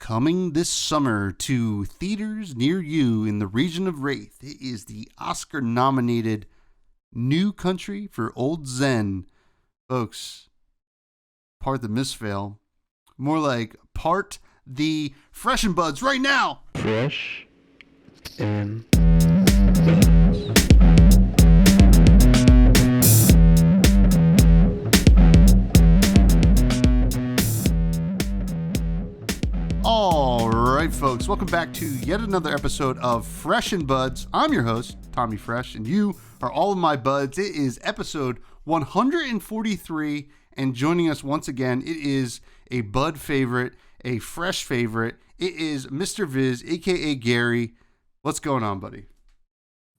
Coming this summer to theaters near you in the region of Wraith, it is the Oscar-nominated New Country for Old Zen. Folks, part the misfail. More like part the Fresh and Buds right now. Fresh and All right, folks, welcome back to yet another episode of Fresh and Buds. I'm your host, Tommy Fresh, and you are all of my buds. It is episode 143, and joining us once again, it is a Bud favorite, a Fresh favorite. It is Mr. Viz, aka Gary. What's going on, buddy?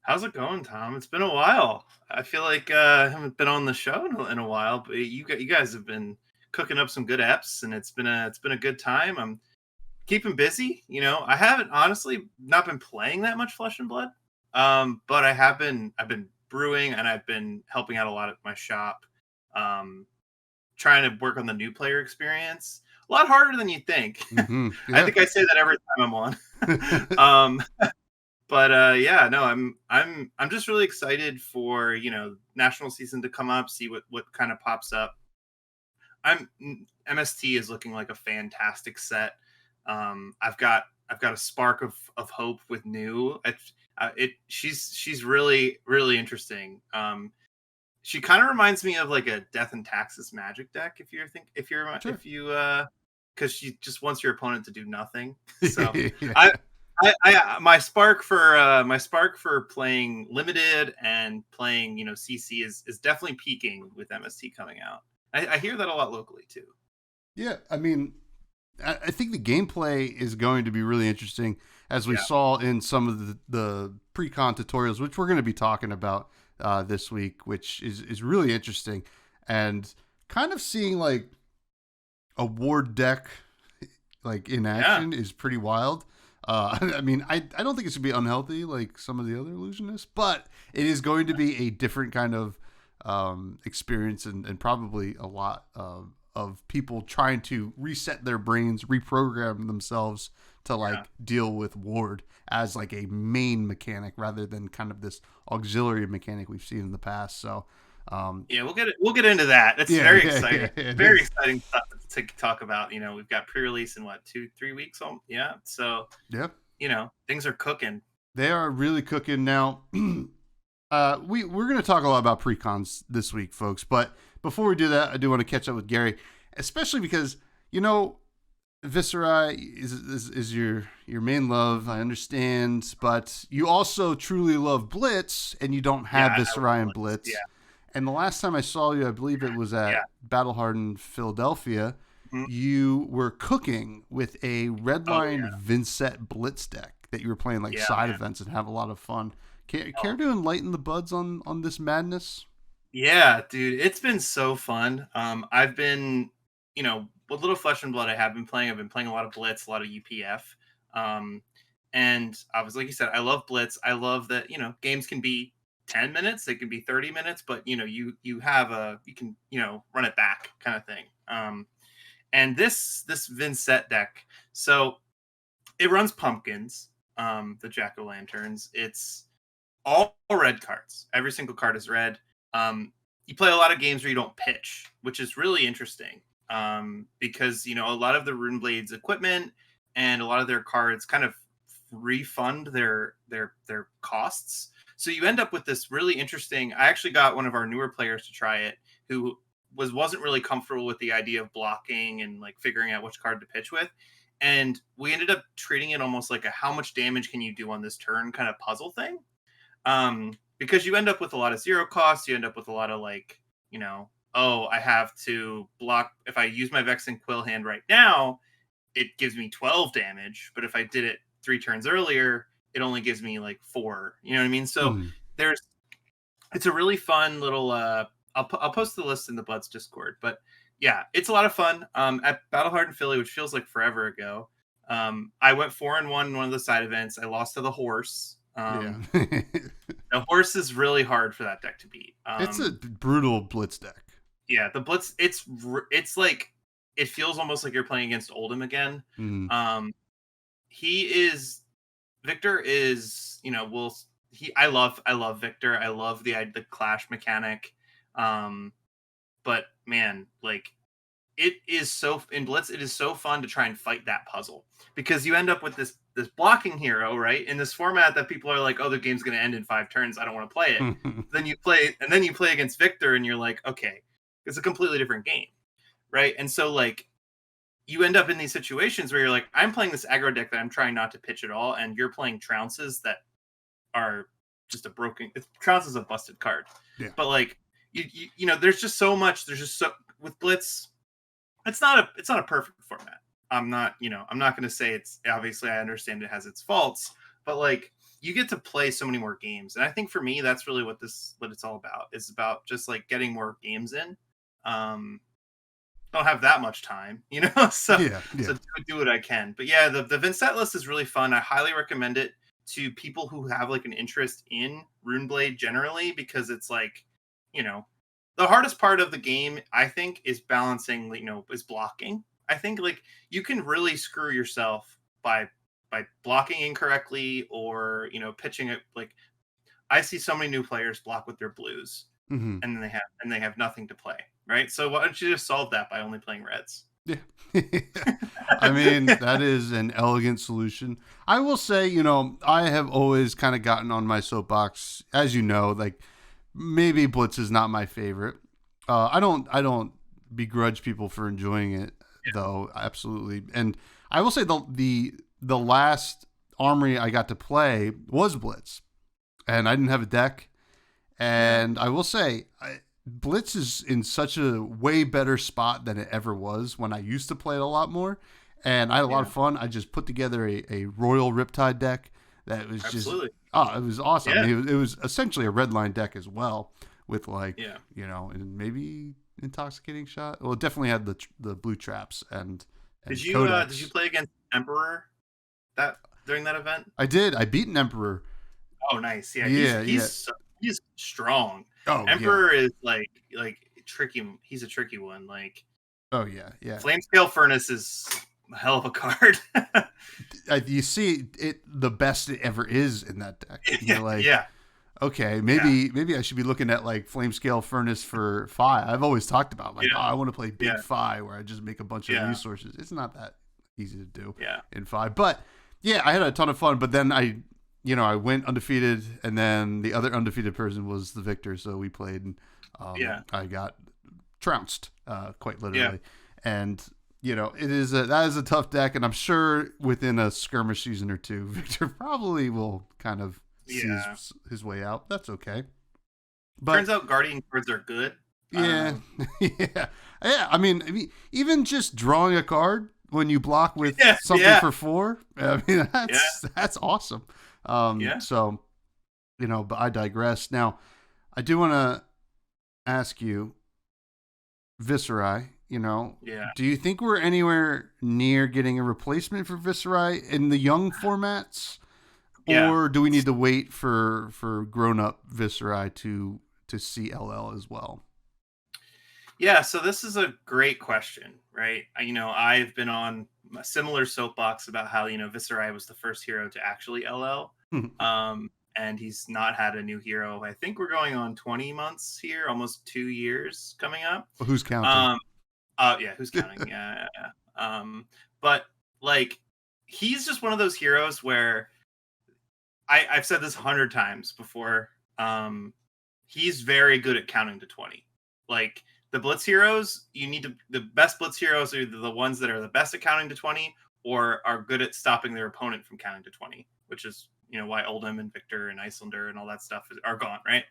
How's it going, Tom? It's been a while. I feel like I haven't been on the show in a while, but you guys have been cooking up some good eps, and it's been a good time. I'm keeping busy. You know, I haven't honestly not been playing that much Flesh and Blood, but I've been brewing, and I've been helping out a lot at my shop, trying to work on the new player experience. A lot harder than you think. Mm-hmm. Yeah. I think I say that every time I'm on. But yeah, no, I'm just really excited for, national season to come up, see what kind of pops up. MST is looking like a fantastic set. I've got a spark of hope with new. She's really, really interesting. She kind of reminds me of like a Death and Taxes Magic deck, because she just wants your opponent to do nothing. So Yeah. my spark for playing limited and playing CC is definitely peaking with MST coming out. I hear that a lot locally too. Yeah, I mean, I think the gameplay is going to be really interesting, as we saw in some of the Precon tutorials, which we're going to be talking about this week, which is really interesting, and kind of seeing like a ward deck like in action is pretty wild. I mean, I don't think it should be unhealthy like some of the other illusionists, but it is going to be a different kind of experience, and probably a lot of people trying to reset their brains, reprogram themselves to deal with ward as like a main mechanic rather than kind of this auxiliary mechanic we've seen in the past. So we'll get into that. That's very exciting. Very exciting stuff to talk about. We've got pre-release in 2-3 weeks. So things are cooking. They are really cooking now. We're going to talk a lot about Precons this week, folks. But before we do that, I do want to catch up with Gary, especially because Viscera is your main love. I understand, but you also truly love Blitz, and you don't have Viscera and Blitz. Yeah. And the last time I saw you, I believe it was at Battle Hardened Philadelphia. Mm-hmm. You were cooking with a Redline Vincent Blitz deck that you were playing side events and have a lot of fun. Care to enlighten the buds on this madness? Yeah, dude, it's been so fun. I've been, with Little Flesh and Blood, I've been playing a lot of Blitz, a lot of UPF. And I was, like you said, I love Blitz. I love that, games can be 10 minutes, they can be 30 minutes, but you can run it back kind of thing. And this Vincent deck, so it runs pumpkins, the jack-o'-lanterns. It's all red cards. Every single card is red. You play a lot of games where you don't pitch, which is really interesting. Because a lot of the Runeblade's equipment and a lot of their cards kind of refund their costs. So you end up with this really interesting. I actually got one of our newer players to try it, who wasn't really comfortable with the idea of blocking and figuring out which card to pitch with. And we ended up treating it almost like a how much damage can you do on this turn kind of puzzle thing. Because you end up with a lot of zero costs. You end up with a lot of I have to block. If I use my Vex and Quill hand right now, it gives me 12 damage. But if I did it 3 turns earlier, it only gives me 4. You know what I mean? So it's a really fun little, I'll post the list in the Buds Discord, but yeah, it's a lot of fun. At Battle Hardened Philly, which feels like forever ago, I went 4-1 in one of the side events. I lost to the horse. The horse is really hard for that deck to beat. It's a brutal Blitz deck. Yeah, the Blitz, it's like it feels almost like you're playing against Oldhim again. Mhm. Victor is, I love Victor. I love the clash mechanic. But man, like, it is so in Blitz, it is so fun to try and fight that puzzle, because you end up with this blocking hero, right? In this format that people are like, oh, the game's going to end in 5 turns, I don't want to play it. Then you play against Victor, and you're like, okay, it's a completely different game, right? And so, like, you end up in these situations where you're like, I'm playing this aggro deck that I'm trying not to pitch at all, and you're playing Trounces that are just Trounce is a busted card. Yeah. But like, there's just so much. There's just so with Blitz, it's not a perfect format. I'm not going to say it's, obviously I understand it has its faults, but like, you get to play so many more games, and I think for me that's really what it's all about. It's about just like getting more games in. Don't have that much time, so do what I can. But yeah, the Vincent list is really fun. I highly recommend it to people who have like an interest in Runeblade generally, because it's like, the hardest part of the game, I think, is balancing, is blocking. I think like you can really screw yourself by blocking incorrectly, or pitching it. Like, I see so many new players block with their blues, Mm-hmm. and then they have nothing to play, right? So why don't you just solve that by only playing reds? Yeah. I mean, that is an elegant solution. I will say, I have always kind of gotten on my soapbox, as you know, like, maybe Blitz is not my favorite. I don't begrudge people for enjoying it, though. Absolutely. And I will say the last Armory I got to play was Blitz, and I didn't have a deck. And I will say, Blitz is in such a way better spot than it ever was when I used to play it a lot more. And I had a lot of fun. I just put together a Royal Riptide deck that was Absolutely. it was awesome. Yeah. I mean, it was essentially a red line deck as well, with like, and maybe Intoxicating Shot. Well, it definitely had the blue traps and did you play against Emperor during that event? I did. I beat an Emperor. Oh, nice. Yeah. He's strong. Oh, Emperor is like tricky. He's a tricky one. Like, oh yeah. Flamescale Furnace is a hell of a card. You see it, the best it ever is in that deck. You're like, okay, maybe I should be looking at like Flamescale Furnace for Fi. I've always talked about like, I want to play big Fi where I just make a bunch of resources. It's not that easy to do in Fi, but yeah, I had a ton of fun. But then I went undefeated, and then the other undefeated person was the victor. So we played, and I got trounced, quite literally. And that is a tough deck, and I'm sure within a skirmish season or two, Victor probably will kind of see his way out. That's okay. But turns out Guardian cards are good. Yeah. I mean, even just drawing a card when you block with something for 4, I mean, that's awesome. So, but I digress. Now, I do want to ask you, Viserai, do you think we're anywhere near getting a replacement for Viserai in the young formats? Or do we need to wait for grown-up Viserai to see LL as well? Yeah, so this is a great question, right? I've been on a similar soapbox about how, Viserai was the first hero to actually LL. And he's not had a new hero. I think we're going on 20 months here, almost 2 years coming up. Well, who's counting? Who's counting? But like, he's just one of those heroes where I've said this 100 times before. He's very good at counting to 20. Like, the Blitz heroes, the best Blitz heroes are either the ones that are the best at counting to 20 or are good at stopping their opponent from counting to 20, which is, why Oldhim and Victor and Icelander and all that stuff are gone, right?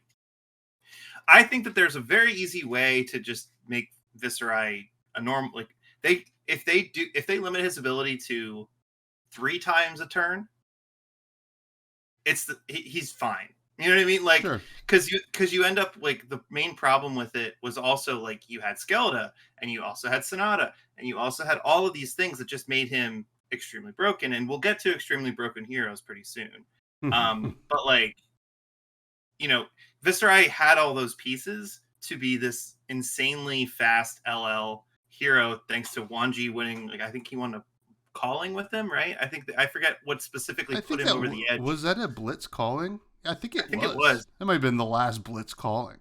I think that there's a very easy way to just make Viserai a normal, like, if they limit his ability to 3 times a turn, he's fine. You know what I mean? Like, because you end up, like, the main problem with it was also, like, you had Skelda, and you also had Sonata, and you also had all of these things that just made him extremely broken. And we'll get to extremely broken heroes pretty soon. But like, Viserai had all those pieces to be this insanely fast LL hero thanks to Wanji winning. Like I think he won a calling with him, right? I think I forget what specifically I put think him that over the edge. was that a blitz calling. I think I it think it was. was. That might have been the last blitz calling.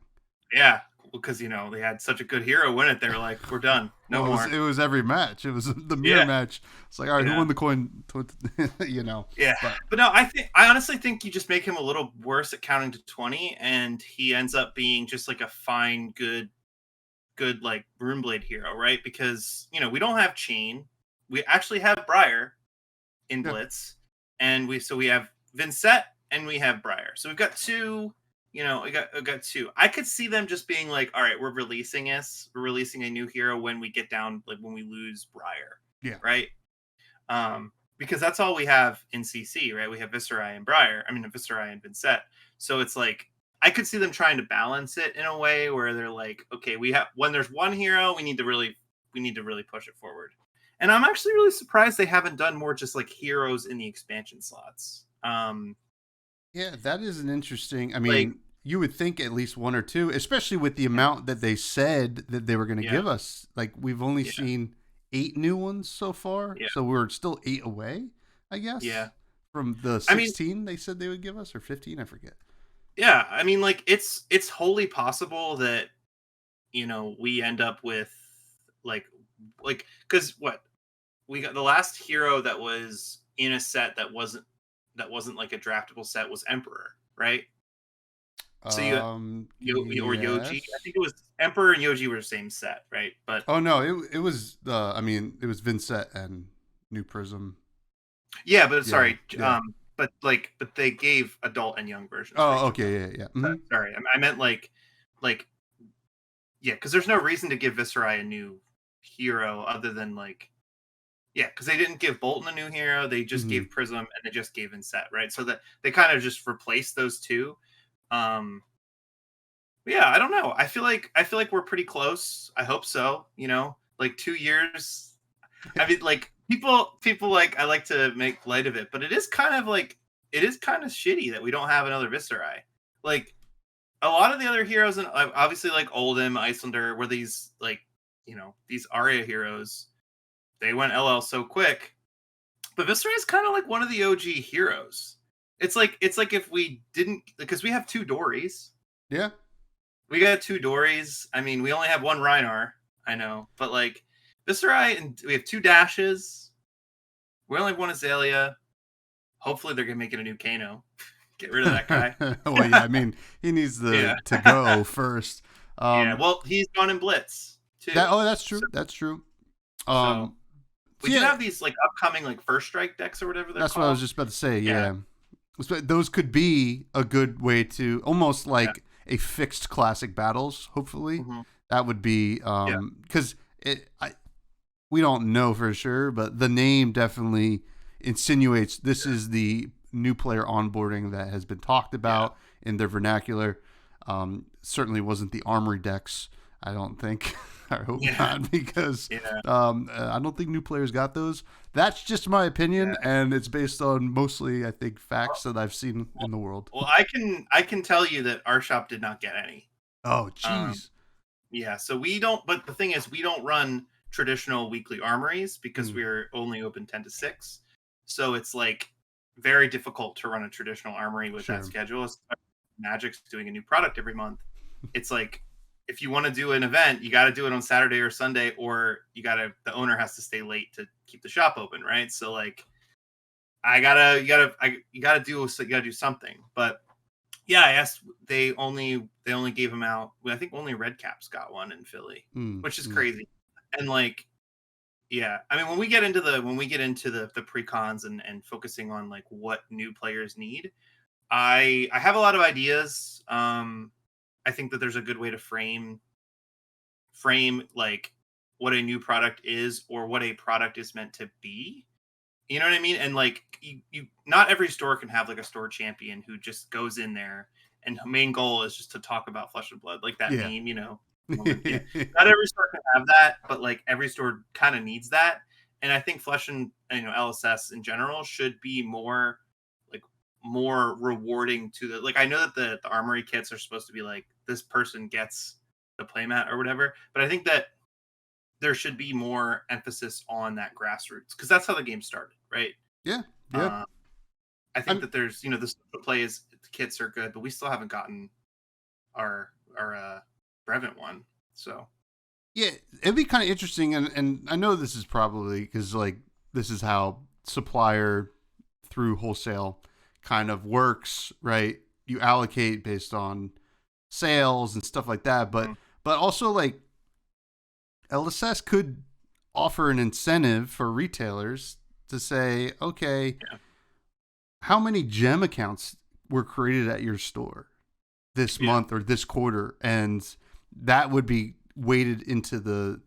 Yeah, because they had such a good hero win it. They were like, we're done, no Well, more. it was every match. It was the mirror Yeah. match. It's like, all right, who Yeah. won the coin? Yeah, but no, I honestly think you just make him a little worse at counting to 20, and he ends up being just like a fine, good like Runeblade hero, right? Because we don't have Chain, we actually have Briar in Yeah. Blitz, and we have Vincent and we have Briar, so we've got two. We got two. I could see them just being like, all right, we're releasing a new hero when we get down, like when we lose Briar, Yeah. right? Because that's all we have in CC, right? We have Viserai and Briar. I mean, Viserai and Vincent. So it's like I could see them trying to balance it in a way where they're like, okay, when there's one hero, we need to really push it forward. And I'm actually really surprised they haven't done more just like heroes in the expansion slots. Yeah, that is an interesting. I mean, you would think at least one or two, especially with the amount that they said that they were going to give us. Like we've only seen 8 new ones so far, so we're still 8 away, I guess. Yeah. From the 16 they said they would give us, or 15, I forget. Yeah, I mean, like it's wholly possible that we end up with like because what we got, the last hero that was in a set that wasn't like a draftable set was Emperor, right? So or Yoji. I think it was Emperor and Yoji were the same set, right? But it was it was Vincent and New Prism. Yeah, but sorry, yeah. but they gave adult and young versions. Oh, okay, yeah. Mm-hmm. Sorry, I meant like because there's no reason to give Viserai a new hero other than because they didn't give Bolton a new hero, they just gave Prism and they just gave Inset, right? So that they kind of just replaced those two. Yeah, I don't know. I feel like we're pretty close. I hope so. Like 2 years. I mean, like people like I like to make light of it, but it is kind of shitty that we don't have another Viserai. Like a lot of the other heroes, and obviously like Oldhim, Icelander, were these these Arya heroes. They went LL so quick, but Viserai is kind of like one of the OG heroes. It's like if we didn't, because we have 2 Dories. Yeah, we got 2 Dories. I mean, we only have 1 Reinar. I know, but like Viserai, and we have 2 Dashes. We only have 1 Azalea. Hopefully, they're gonna make it a new Kano. Get rid of that guy. Well, yeah, I mean, he needs to go first. Well, he's gone in Blitz too. That's true. That's true. We do have these like upcoming like first strike decks or whatever. That's what I was just about to say. Yeah. Those could be a good way to almost like a fixed classic battles. Hopefully, that would be because we don't know for sure, but the name definitely insinuates this is the new player onboarding that has been talked about in their vernacular. Certainly wasn't the Armory decks, I don't think. I hope not, because I don't think new players got those. That's just my opinion, and it's based on mostly, I think, facts that I've seen in the world. Well, I can tell you that our shop did not get any. Oh, jeez. So we don't. But the thing is, we don't run traditional weekly armories because we're only open 10 to 6. So it's like very difficult to run a traditional armory with that schedule. Magic's doing a new product every month. It's like, if you want to do an event, you got to do it on Saturday or Sunday, or the owner has to stay late to keep the shop open, right? So like, you gotta do something. But yeah, I asked. They only gave them out. I think only Red Caps got one in Philly, which is crazy. And like, yeah, I mean, when we get into the precons and focusing on like what new players need, I have a lot of ideas. I think that there's a good way to frame like what a new product is or what a product is meant to be. You know what I mean? And like you not every store can have like a store champion who just goes in there and the main goal is just to talk about Flesh and Blood, like that meme, Not every store can have that, but like every store kind of needs that. And I think Flesh and LSS in general should be more rewarding to the, like, I know that the armory kits are supposed to be like this person gets the playmat or whatever, but I think that there should be more emphasis on that grassroots, because that's how the game started, right? Yeah. I think that there's, the social play is, the kits are good, but we still haven't gotten our Brevant one. So Yeah, it'd be kind of interesting, and I know this is probably because like this is how supplier through wholesale kind of works, right? You allocate based on sales and stuff like that, but also like LSS could offer an incentive for retailers to say, okay, how many gem accounts were created at your store this month or this quarter, and that would be weighted into the,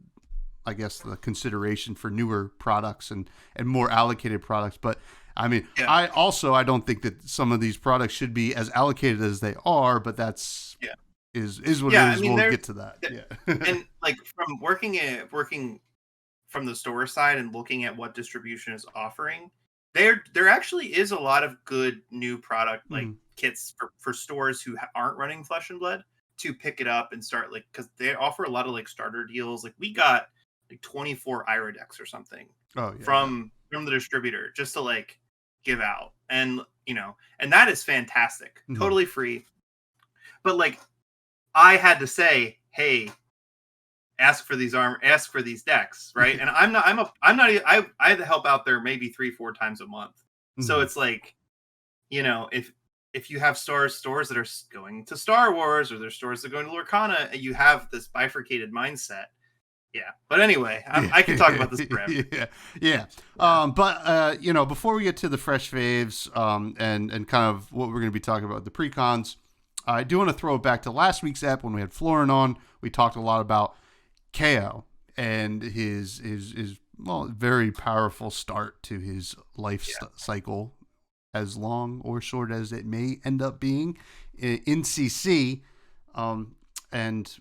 I guess, the consideration for newer products and more allocated products. But I mean, I don't think that some of these products should be as allocated as they are, but that's is what it is. I mean, we'll get to that. And like from working from the store side and looking at what distribution is offering, there actually is a lot of good new product like kits for stores who aren't running Flesh and Blood to pick it up and start, like, because they offer a lot of like starter deals. Like we got like 24 Ira decks or something from the distributor just to like give out, and and that is fantastic, totally free. But like I had to say, hey, ask for these decks, right? And I had to help out there maybe 3-4 times a month. So it's like, if you have stores that are going to Star Wars, or there's stores that are going to Lorcana, you have this bifurcated mindset. Yeah. But anyway, I can talk about this forever. But before we get to the fresh faves, and kind of what we're going to be talking about, the precons, I do want to throw it back to last week's ep when we had Florin on. We talked a lot about KO and his very powerful start to his life cycle, as long or short as it may end up being in CC. And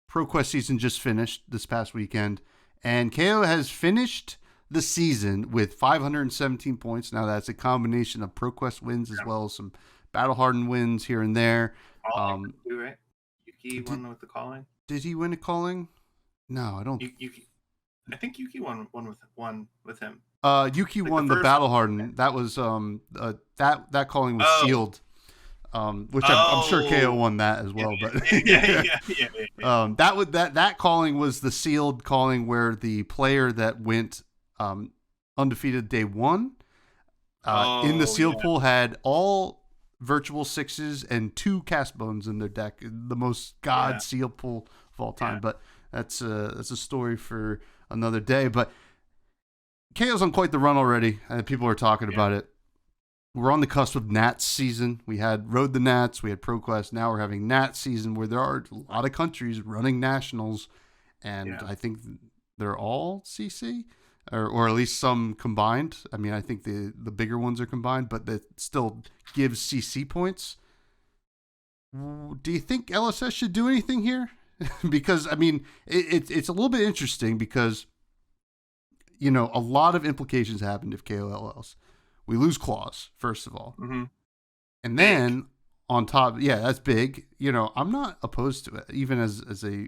ProQuest season just finished this past weekend, and KO has finished the season with 517 points. Now that's a combination of ProQuest wins as well as some Battle Hardened wins here and there. Right? Yuki won with the calling. Did he win a calling? No, I don't. Yuki, I think Yuki won with him. Yuki won the Battle Hardened. That was that calling was sealed. Which I'm sure KO won that as well. But that calling was the sealed calling where the player that went undefeated day one in the sealed pool had all virtual sixes and 2 cast bones in their deck. The most sealed pool of all time. But that's a story for another day. But KO's on quite the run already. People are talking about it. We're on the cusp of Nats season. We had Road the Nats, we had ProQuest. Now we're having Nats season, where there are a lot of countries running nationals, and I think they're all CC, or at least some combined. I mean, I think the bigger ones are combined, but that still gives CC points. Do you think LSS should do anything here? Because I mean, it's a little bit interesting because a lot of implications happened if KOLs. We lose claws, first of all. And then on top, that's big. I'm not opposed to it, even as a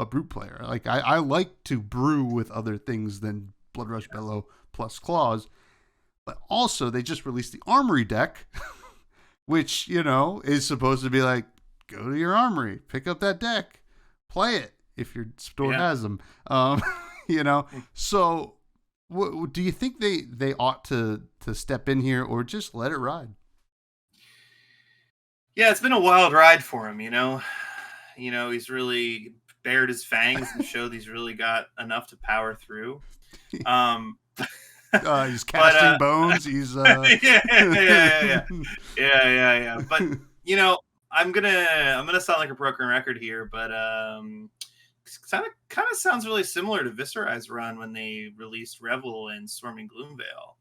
brute player. Like I like to brew with other things than Blood Rush Bellow plus claws. But also they just released the Armory deck, which, is supposed to be like, go to your Armory, pick up that deck, play it if your store has them. So do you think they ought to step in here, or just let it ride? Yeah, it's been a wild ride for him. He's really bared his fangs and showed he's really got enough to power through. He's casting bones. He's yeah. But I'm gonna sound like a broken record here, but kind of sounds really similar to Viscerai's run when they released Revel and Storming Gloomvale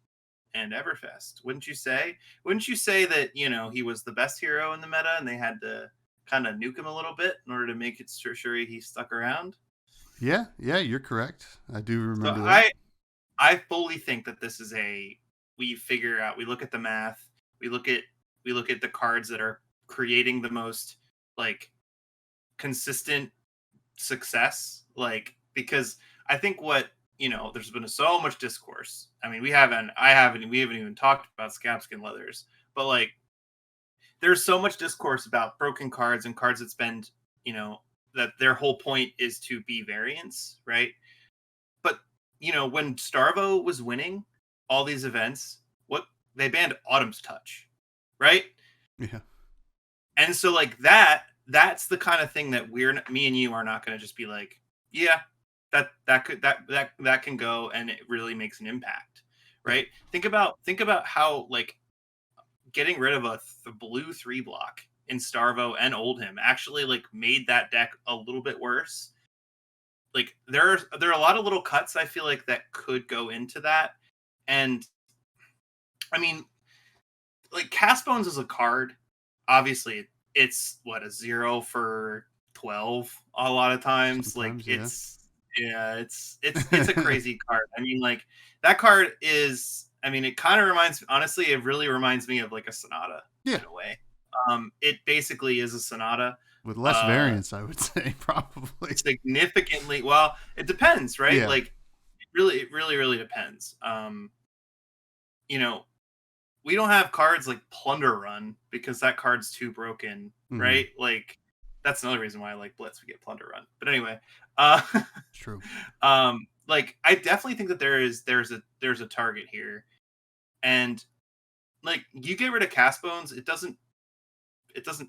and Everfest. Wouldn't you say? Wouldn't you say that he was the best hero in the meta, and they had to kind of nuke him a little bit in order to make it sure he stuck around? Yeah, you're correct. I do remember that. I fully think that this is we figure out. We look at the math. We look at the cards that are creating the most like consistent success, like because I think there's been so much discourse. I mean, we haven't even talked about scabskin leathers, but like, there's so much discourse about broken cards and cards that spend, that their whole point is to be variants, right? But, when Starvo was winning all these events, they banned Autumn's Touch, right? Yeah. And so like that's the kind of thing that me and you are not going to just be like, yeah, that can go, and it really makes an impact, right? Think about how like getting rid of the blue 3 block in Starvo and Oldhim actually like made that deck a little bit worse. Like there are a lot of little cuts I feel like that could go into that. And I mean, like Cast Bones is a card. Obviously, it's a 0 for 12 a lot of times. Sometimes, it's a crazy card. I mean, like that card is. I mean, it kind of it really reminds me of like a Sonata in a way. It basically is a Sonata with less variance, I would say, probably significantly. Well, it depends, right? Yeah. Like, it really depends. We don't have cards like Plunder Run because that card's too broken, right? Like, that's another reason why I like Blitz. We get Plunder Run, but anyway, true. Like, I definitely think that there's a target here, and like you get rid of Cast Bones, it doesn't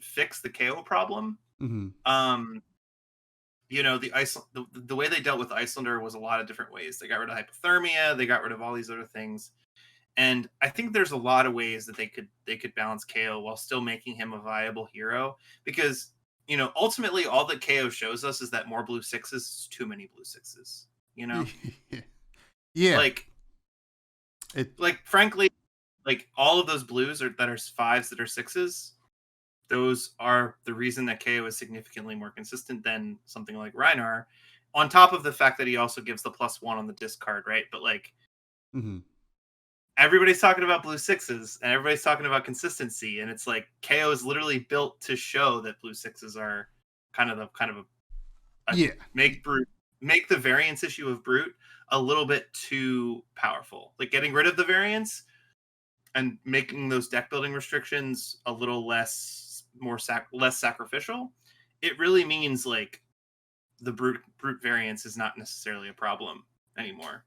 fix the KO problem. Mm-hmm. The way they dealt with Icelander was a lot of different ways. They got rid of hypothermia, they got rid of all these other things. And I think there's a lot of ways that they could balance KO while still making him a viable hero, because ultimately all that KO shows us is that more blue 6s is too many blue 6s. Yeah. Like frankly, like all of those blues that are 5s that are 6s, those are the reason that KO is significantly more consistent than something like Rhinar. On top of the fact that he also gives the +1 on the discard, right? But like. Mm-hmm. Everybody's talking about blue 6s and everybody's talking about consistency, and it's like KO is literally built to show that blue 6s are kind of make the variance issue of Brute a little bit too powerful. Like getting rid of the variance and making those deck building restrictions a little less sacrificial. It really means like the brute variance is not necessarily a problem anymore.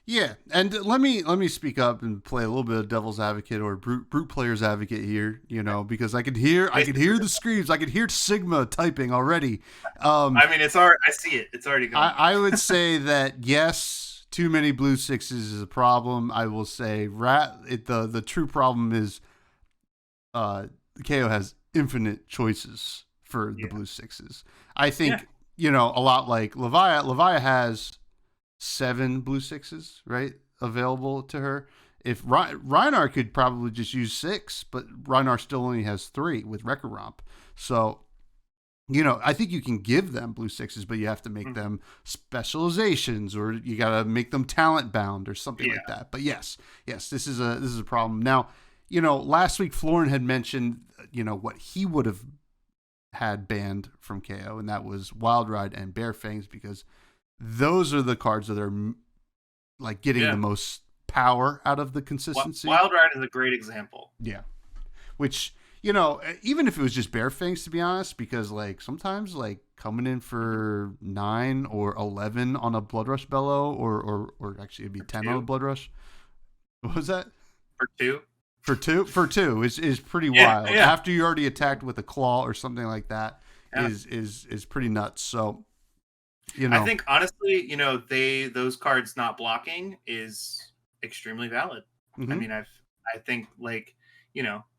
Yeah, and let me speak up and play a little bit of devil's advocate or brute player's advocate here, because I could hear the screams, I could hear Sigma typing already. I mean, I see it. It's already going. I would say that yes, too many blue 6s is a problem. I will say the true problem is KO has infinite choices for the blue 6s. I think a lot like Levia has 7 blue 6s, right, available to her. If Rhinar could probably just use 6, but Rhinar still only has 3 with Wrecker Romp. So, I think you can give them blue 6s, but you have to make them specializations, or you got to make them talent bound or something like that. But yes, this is a problem. Now, last week Florin had mentioned, what he would have had banned from KO, and that was Wild Ride and Bare Fangs, because those are the cards that are like getting the most power out of the consistency. Wild Ride is a great example. Yeah. Which, even if it was just Bare Fangs, to be honest, because like sometimes like coming in for 9 or 11 on a Blood Rush Bellow, or actually it'd be 10 on a Blood Rush. What was that? For two is pretty wild. Yeah. After you already attacked with a claw or something like that is pretty nuts. So, I think honestly, those cards not blocking is extremely valid. Mm-hmm. I mean, I think like,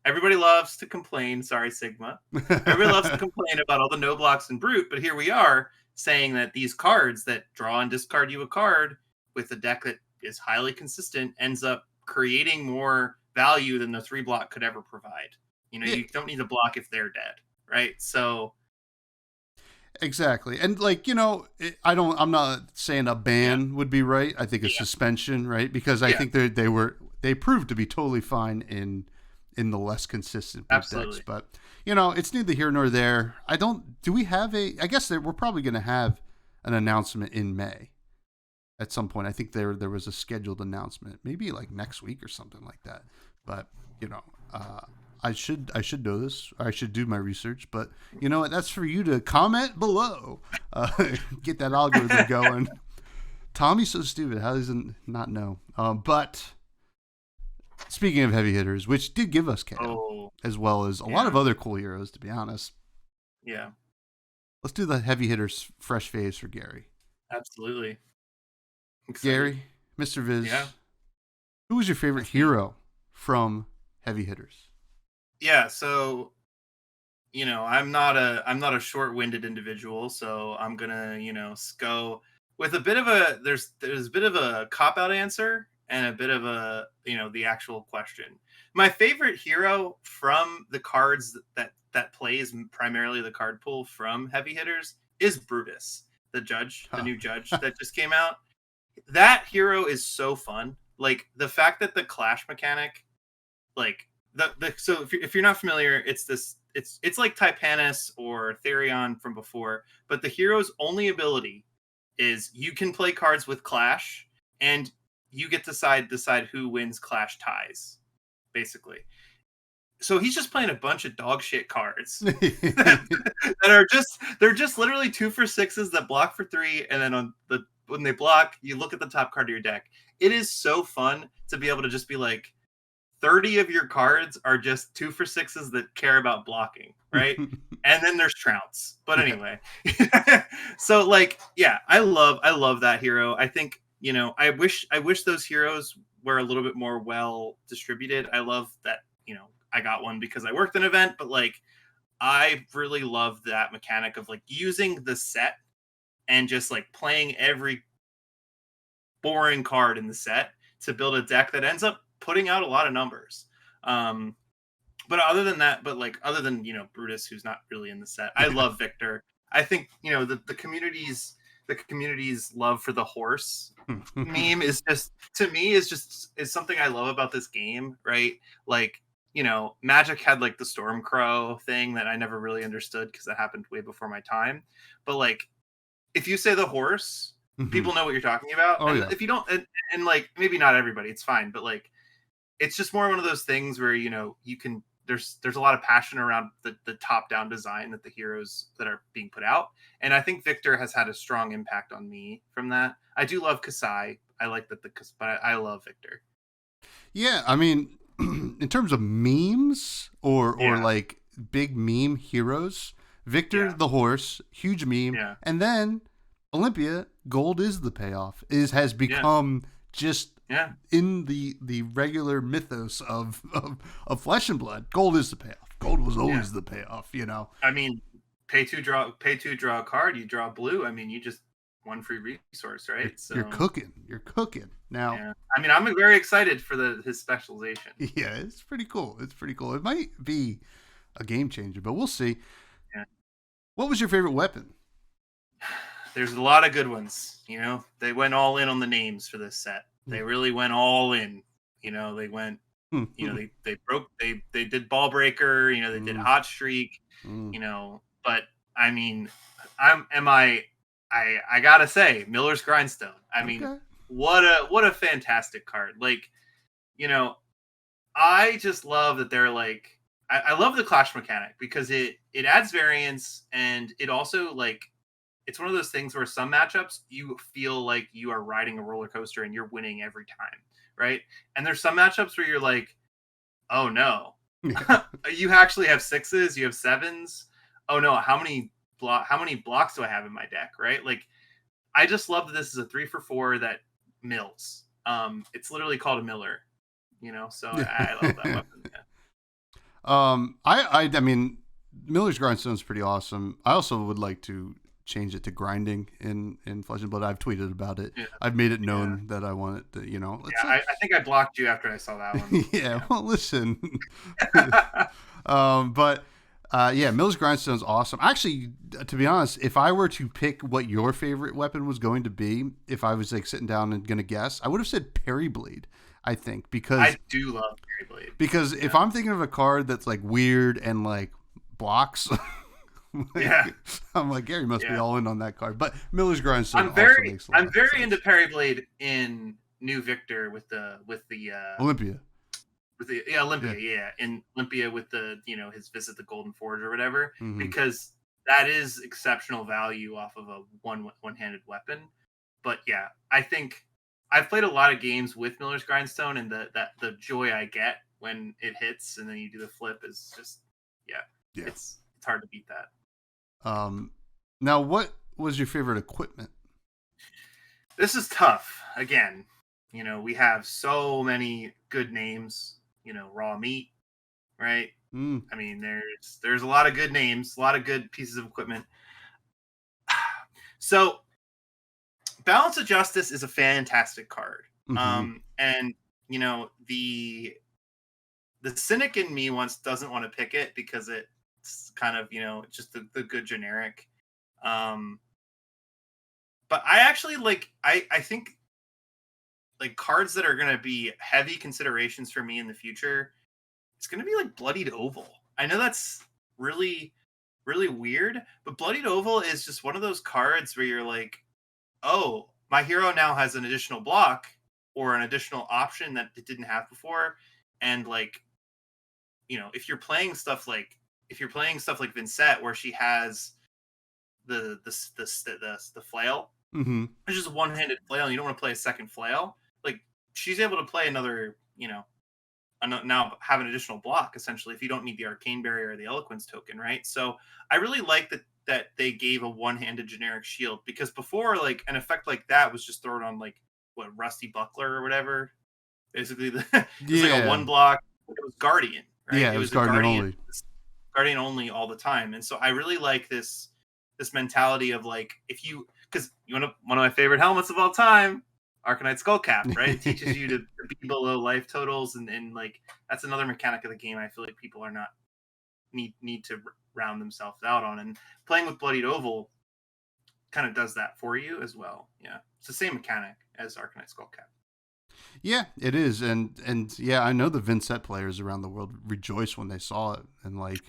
everybody loves to complain. Sorry, Sigma. Everybody loves to complain about all the no blocks and Brute, but here we are saying that these cards that draw and discard you a card with a deck that is highly consistent ends up creating more value than the 3 block could ever provide. You don't need to block if they're dead, right? So. Exactly. And like, I'm not saying a ban would be right. I think a suspension, right? Because I think they proved to be totally fine in the less consistent decks. But, it's neither here nor there. I guess we're probably going to have an announcement in May at some point. I think there was a scheduled announcement, maybe like next week or something like that. But I should know this. I should do my research. But you know what? That's for you to comment below. Get that algorithm going. Tommy's so stupid. How does he not know? But speaking of heavy hitters, which did give us KO, as well as a lot of other cool heroes, to be honest. Yeah. Let's do the heavy hitters fresh phase for Gary. Absolutely. Gary, Mr. Viz. Yeah. Who was your favorite hero from heavy hitters? Yeah, so I'm not a short-winded individual, so I'm gonna, go with a bit of there's a bit of a cop-out answer and a bit of a, the actual question. My favorite hero from the cards that plays primarily the card pool from heavy hitters is Brutus, the judge, the new judge that just came out. That hero is so fun. Like the fact that the clash mechanic, like so if you're not familiar, it's like Typanis or Therion from before, but the hero's only ability is you can play cards with clash and you get to decide who wins clash ties, basically. So he's just playing a bunch of dog shit cards that are they're just literally 2 for 6s that block for 3, and then when they block, you look at the top card of your deck. It is so fun to be able to just be like, 30 of your cards are just 2 for 6s that care about blocking, right? And then there's Trounce. But anyway, so like, yeah, I love that hero. I think, I wish those heroes were a little bit more well distributed. I love that, I got one because I worked an event, but like, I really love that mechanic of like using the set and just like playing every boring card in the set to build a deck that ends up putting out a lot of numbers. But other than that, other than, Brutus, who's not really in the set, I love Victor. I think, the community's love for the horse meme is something I love about this game, right? Like, Magic had like the Stormcrow thing that I never really understood because that happened way before my time. But like, if you say the horse, people know what you're talking about. Oh, and yeah. if you don't, and like, maybe not everybody, it's fine. But like, it's just more one of those things where, you can, there's a lot of passion around the top-down design that the heroes that are being put out. And I think Victor has had a strong impact on me from that. I do love Kasai. I like that but I love Victor. Yeah, I mean, in terms of memes or like big meme heroes, Victor the horse, huge meme. Yeah. And then Olympia, gold is the payoff. Has become just in the regular mythos of Flesh and Blood. Gold is the payoff. Gold was always the payoff, I mean, pay two, draw a card, you draw blue. I mean, you just one free resource, right? So you're cooking now. Yeah. I mean, I'm very excited for his specialization. Yeah, it's pretty cool. It might be a game changer, but we'll see. Yeah. What was your favorite weapon? There's a lot of good ones. They went all in on the names for this set. They really went all in. They went. They did Ball Breaker. They did Hot Streak. But I mean, I gotta say, Miller's Grindstone. I mean, what a fantastic card. Like, I just love that they're like, I love the clash mechanic because it adds variance, and it also like, it's one of those things where some matchups you feel like you are riding a roller coaster and you're winning every time, right? And there's some matchups where you're like, oh no, you actually have 6s, you have 7s. Oh no, how many blocks do I have in my deck, right? Like, I just love that this is a 3 for 4 that mills. It's literally called a miller, so I love that weapon. Yeah. I mean, Miller's Grindstone is pretty awesome. I also would like to change it to grinding in Flesh and Blood. I've tweeted about it. Yeah. I've made it known that I want it to, I think I blocked you after I saw that one. Well, listen. But Miller's Grindstone is awesome. Actually, to be honest, if I were to pick what your favorite weapon was going to be, if I was like sitting down and going to guess, I would have said Parry Blade, I think, because I do love Parry Blade. Because if I'm thinking of a card that's like weird and like blocks, Yeah. I'm like, Gary must be Yeah. all in on that card. But Miller's Grindstone I'm makes a lot of very sense. into Perryblade in New Victor with the Olympia. Olympia, Yeah. yeah, in Olympia with the his visit the Golden Forge or whatever, Mm-hmm. because that is exceptional value off of a one-handed weapon. But yeah, I think I've played a lot of games with Miller's Grindstone, and the joy I get when it hits and then you do the flip is just Yeah. it's hard to beat that. Now, what was your favorite equipment? This is tough. Again, we have so many good names. Raw meat, right? Mm. I mean, there's a lot of good names, a lot of good pieces of equipment. So, Balance of Justice is a fantastic card. Mm-hmm. And the cynic in me doesn't want to pick it because it's kind of just the good generic. But I actually I think like cards that are going to be heavy considerations for me in the future. It's going to be like Bloodied Oval. I know that's really, really weird, but Bloodied Oval is just one of those cards where you're like, oh, my hero now has an additional block or an additional option that it didn't have before. And like, if you're playing stuff like Vincent, where she has the flail, Mm-hmm. it's just a one-handed flail, and you don't want to play a second flail. Like, she's able to play another, now have an additional block essentially if you don't need the Arcane Barrier or the Eloquence token, right? So I really like that they gave a one-handed generic shield, because before, like, an effect like that was just thrown on like Rusty Buckler or whatever. Basically, it was like a one block. It was Guardian, right? Yeah, it was Guardian only. Guardian only all the time, and so I really like this mentality of like, because one of my favorite helmets of all time, Arcanite Skullcap, right? It teaches you to be below life totals, and like that's another mechanic of the game I feel like people are not need to round themselves out on, and playing with Bloodied Oval kind of does that for you as well. Yeah, it's the same mechanic as Arcanite Skullcap. Yeah, it is, and yeah, I know the Vincent players around the world rejoiced when they saw it, and like,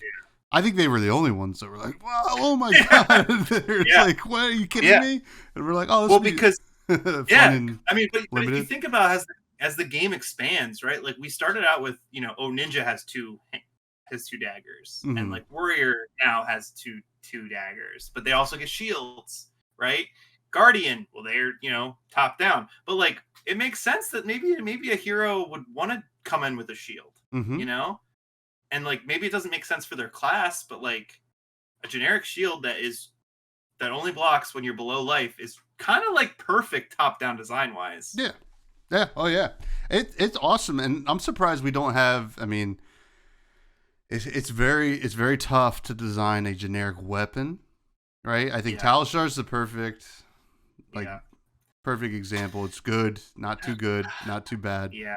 I think they were the only ones that were like, "Wow, oh my god!" It's like, "What, are you kidding me?" And we're like, "Oh, this because fun I mean, but if you think about as the game expands, right? Like, we started out with Ninja has two daggers, Mm-hmm. and like Warrior now has two daggers, but they also get shields, right? Guardian, well, they're top down, but like, it makes sense that maybe a hero would want to come in with a shield, Mm-hmm. and like, maybe it doesn't make sense for their class, but like a generic shield that only blocks when you're below life is kind of like perfect top down design wise. Yeah, oh yeah, it's awesome, and I'm surprised we don't have. I mean, it's very tough to design a generic weapon, right? I think Talishar is the perfect example. It's good, not too good, not too bad. Yeah,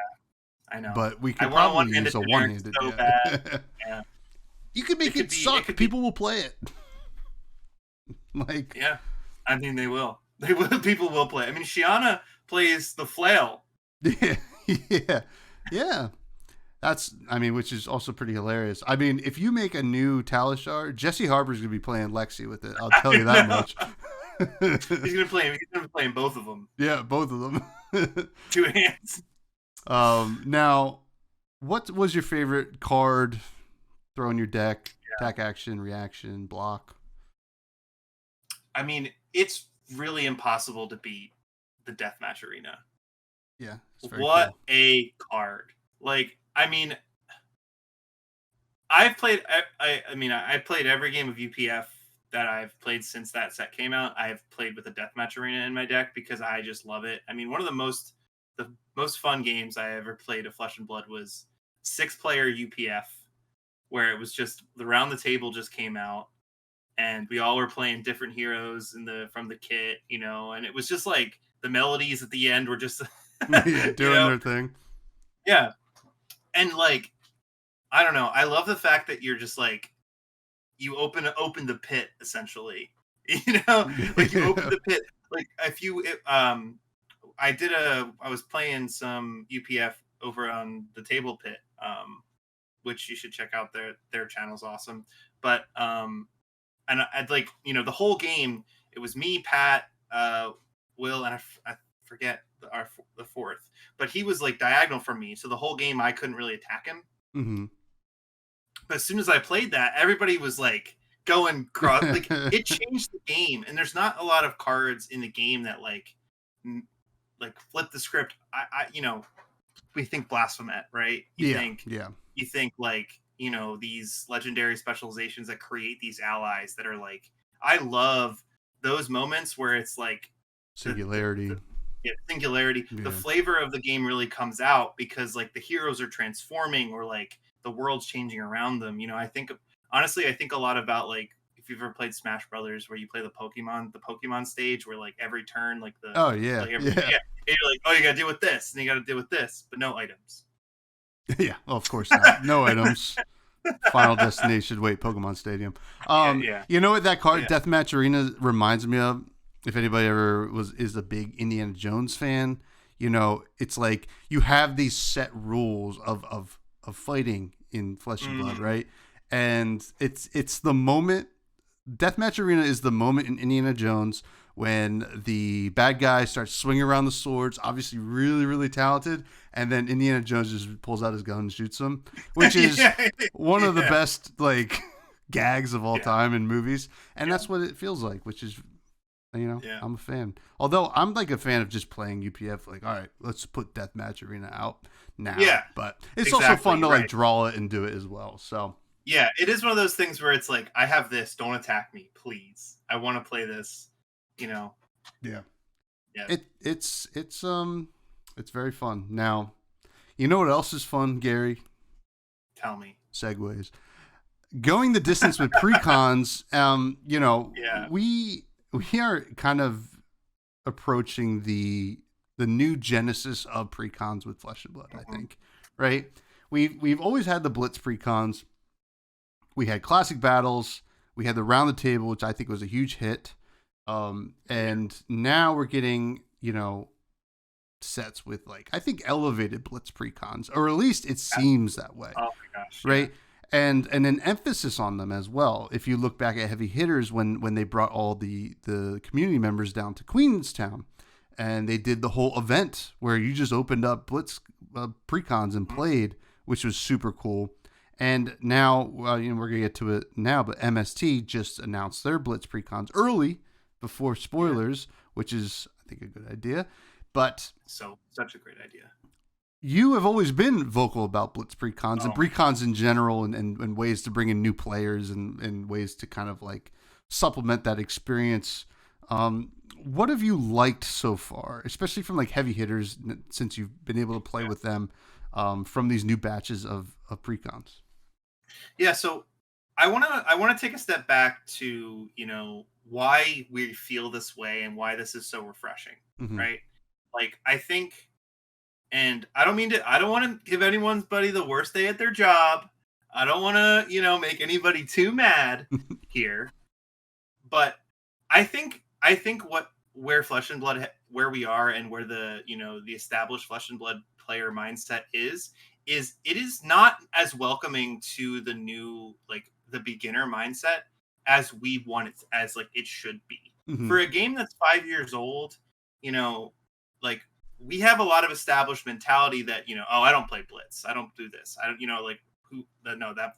I know. But we could probably use a one-handed. So bad. Yeah. You could make it suck. People will play it. Like, yeah, I mean, they will. They will. People will play. I mean, Shiana plays the flail. Yeah. That's, I mean, which is also pretty hilarious. I mean, if you make a new Talishar, Jesse Harper's gonna be playing Lexi with it. I'll tell you that much. He's gonna be playing both of them. Yeah, both of them. Two hands. Now, what was your favorite card? Throw in your deck, attack, action, reaction, block. I mean, it's really impossible to beat the Deathmatch Arena. Yeah, what cool. A card! Like, I mean, I've played. I played every game of UPF that I've played since that set came out. I've played with the Deathmatch Arena in my deck because I just love it. I mean, one of the most fun games I ever played of Flesh and Blood was 6-player UPF, where it was just the round the table just came out, and we all were playing different heroes from the kit, and it was just like the melodies at the end were just doing their thing. Yeah. And like, I don't know. I love the fact that you're just like, you open the pit essentially, like you open the pit. Like I was playing some UPF over on the Table Pit, which you should check out. Their channel's awesome. But and I'd like, the whole game, it was me, Pat, Will, and I forget the fourth, but he was like diagonal from me, so the whole game I couldn't really attack him. Mm-hmm. But as soon as I played that, everybody was like going cross, like it changed the game. And there's not a lot of cards in the game that like flip the script. We think Blasphemet, right? You think like, these legendary specializations that create these allies that are like, I love those moments where it's like singularity. Singularity. Yeah. The flavor of the game really comes out because like the heroes are transforming, or like the world's changing around them. I think a lot about like, if you've ever played Smash Brothers, where you play the Pokemon stage, where like every turn, like the you're like, oh, you gotta deal with this and you gotta deal with this, but no items. Yeah, well, of course not. No items. Final Destination. Wait, Pokemon Stadium. You know what that card Deathmatch Arena reminds me of? If anybody ever is a big Indiana Jones fan, it's like you have these set rules of fighting in Flesh and Blood, right? And it's the moment. Deathmatch Arena is the moment in Indiana Jones when the bad guy starts swinging around the swords, obviously really, really talented, and then Indiana Jones just pulls out his gun and shoots him, which is one of the best like gags of all time in movies, and that's what it feels like, which is, I'm a fan. Although I'm like a fan of just playing UPF, like, all right, let's put Deathmatch Arena out now. Yeah, but it's also fun to like draw it and do it as well. So yeah, it is one of those things where it's like, I have this, don't attack me, please. I want to play this. Yeah. It's very fun. Now, you know what else is fun, Gary? Tell me. Segways. Going the distance with Precons. We are kind of approaching the new genesis of Precons with Flesh and Blood, I think. Right? We've always had the Blitz Precons. We had classic battles. We had the round the table, which I think was a huge hit. And now we're getting, sets with like, I think elevated Blitz Precons, or at least it seems that way. Oh my gosh. Right. Yeah. And an emphasis on them as well. If you look back at Heavy Hitters, when they brought all the community members down to Queenstown, and they did the whole event where you just opened up Blitz Precons and played, which was super cool. And now, we're going to get to it now, but MST just announced their Blitz Precons early before spoilers, which is, I think, a good idea. But such a great idea. You have always been vocal about Blitz Precons and Precons in general, and ways to bring in new players and ways to kind of like supplement that experience. What have you liked so far, especially from like Heavy Hitters, since you've been able to play with them from these new batches of Precons? Yeah, so I want to take a step back to, why we feel this way and why this is so refreshing, right? Like, I think, and I don't want to give anybody the worst day at their job. I don't want to, make anybody too mad here, but I think where Flesh and Blood, where we are, and where the established Flesh and Blood player mindset is it is not as welcoming to the new, like the beginner mindset as we want it, as like it should be. For a game that's 5 years old, like we have a lot of established mentality that, I don't play Blitz, I don't do this, I don't,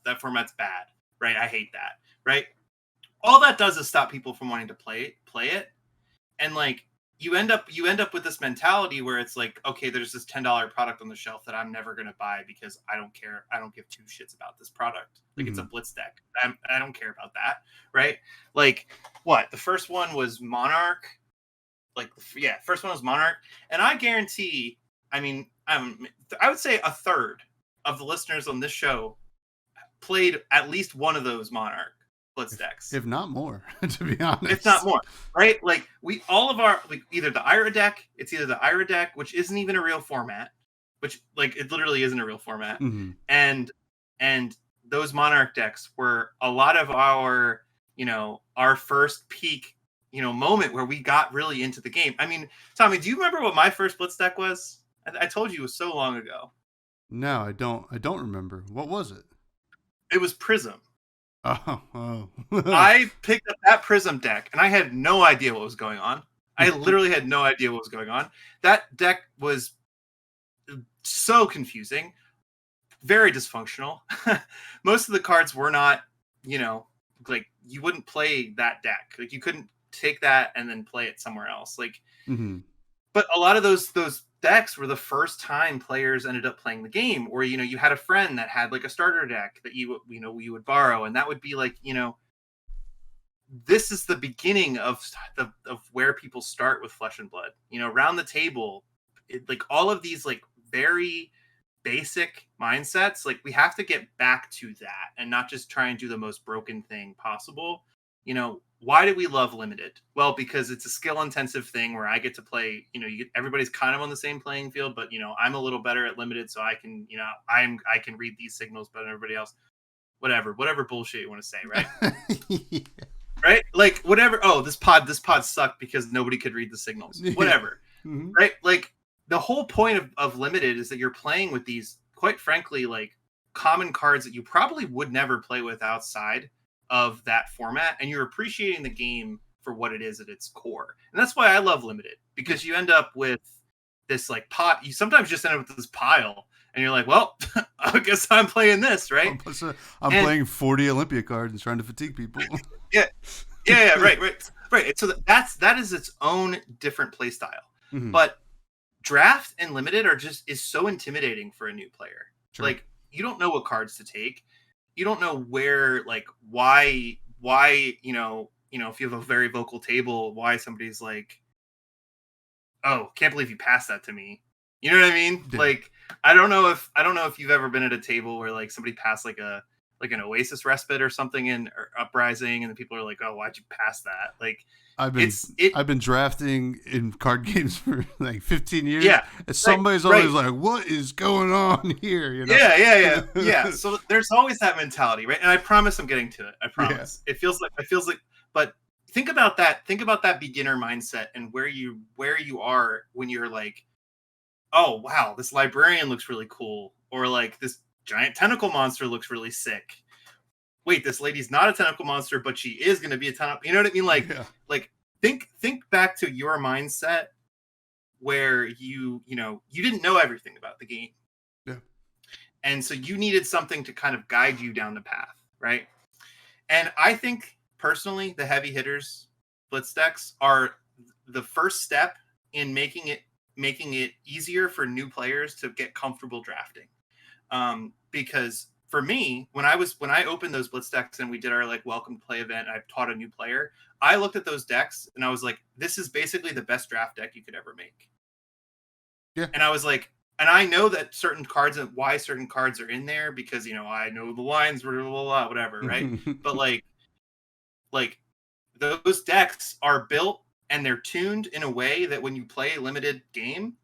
that format's bad, right? I hate that, right? All that does is stop people from wanting to play it. And like, you end up with this mentality where it's like, okay, there's this $10 product on the shelf that I'm never going to buy because I don't care. I don't give two shits about this product. Like, it's a Blitz deck. I don't care about that. Right. Like, what? The first one was Monarch. First one was Monarch. And I guarantee, I would say a third of the listeners on this show played at least one of those Monarch Blitz decks, if not more, to be honest. If not more, right? Like, we all of our, like, either the Ira deck, which isn't even a real format, which, like, it literally isn't a real format, and those Monarch decks were a lot of our, our first peak, moment where we got really into the game. I mean, Tommy, do you remember what my first Blitz deck was? I told you it was so long ago. No, I don't remember. What was it? It was Prism. Oh. I picked up that Prism deck, and I had no idea what was going on. I literally had no idea what was going on. That deck was so confusing, very dysfunctional. Most of the cards were not, like you wouldn't play that deck. Like you couldn't take that and then play it somewhere else. Like, but a lot of those decks were the first time players ended up playing the game, or you had a friend that had like a starter deck that you would borrow, and that would be like this is the beginning of where people start with Flesh and Blood. Around the table, like all of these like very basic mindsets, like we have to get back to that and not just try and do the most broken thing possible. Why do we love Limited? Well, because it's a skill intensive thing where I get to play, everybody's kind of on the same playing field, but I'm a little better at Limited, so I can, I can read these signals better than everybody else. Whatever bullshit you want to say, right? Yeah. Right? Like whatever. Oh, this pod sucked because nobody could read the signals. Whatever. Right? Like the whole point of Limited is that you're playing with these, quite frankly, like common cards that you probably would never play with outside of that format, and you're appreciating the game for what it is at its core. And that's why I love Limited, because you end up with this like pot. You sometimes just end up with this pile, and you're like, well, I guess I'm playing this, right? I'm playing 40 Olympia cards and trying to fatigue people. yeah, right. So that is its own different play style. But draft and Limited is so intimidating for a new player. Sure. Like you don't know what cards to take. You don't know where, like, why, if you have a very vocal table, why somebody's like, oh, can't believe you passed that to me. You know what I mean? Yeah. Like, I don't know if you've ever been at a table where like somebody passed like an Oasis Respite or something in Uprising, and then people are like, oh, why'd you pass that? Like, I've been drafting in card games for like 15 years. Yeah. And somebody's always like, what is going on here? Yeah. So there's always that mentality, right? And I promise I'm getting to it. I promise. Yeah. It feels like, but think about that. Think about that beginner mindset and where you are when you're like, oh, wow, this librarian looks really cool. Or like this giant tentacle monster looks really sick. Wait, this lady's not a tentacle monster, but she is going to be a tentacle. You know what I mean? Like think back to your mindset where you didn't know everything about the game. Yeah. And so you needed something to kind of guide you down the path, right? And I think personally, the heavy hitters blitz decks are the first step in making it easier for new players to get comfortable drafting. Because for me, when I opened those blitz decks and we did our like welcome to play event, and I taught a new player, I looked at those decks and I was like, this is basically the best draft deck you could ever make. Yeah. And I was like, and I know that certain cards and why certain cards are in there because, I know the lines were whatever. Right. But like those decks are built and they're tuned in a way that when you play a limited game,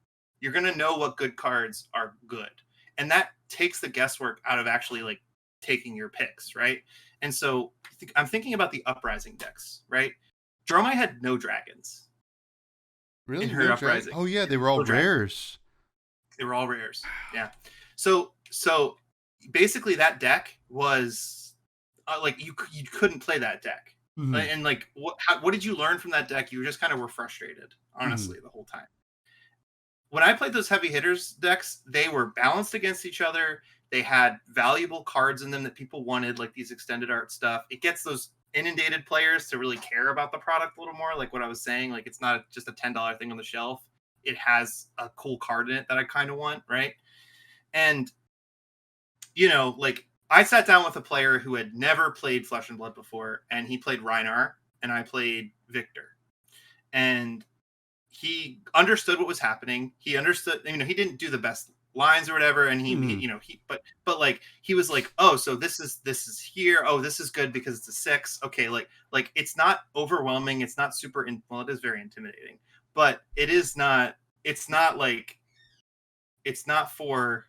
you're going to know what good cards are good. And that takes the guesswork out of actually like taking your picks, right? And so I'm thinking about the Uprising decks, right? Dromai had no dragons. Really? In her Uprising. Oh yeah, they were all rares. They were all rares. Yeah. So basically that deck was like you couldn't play that deck. Mm-hmm. And like what did you learn from that deck? You just kind of were frustrated, honestly, the whole time. When I played those heavy hitters decks, they were balanced against each other. They had valuable cards in them that people wanted, like these extended art stuff. It gets those inundated players to really care about the product a little more. Like what I was saying, like it's not just a $10 thing on the shelf. It has a cool card in it that I kind of want, right? And, like I sat down with a player who had never played Flesh and Blood before, and he played Rhinar, and I played Victor. And he understood what was happening. He understood, he didn't do the best lines or whatever. And but like, he was like, oh, so this is here. Oh, this is good because it's a 6. Okay. Like it's not overwhelming. It's not super, well, it is very intimidating, but it's not for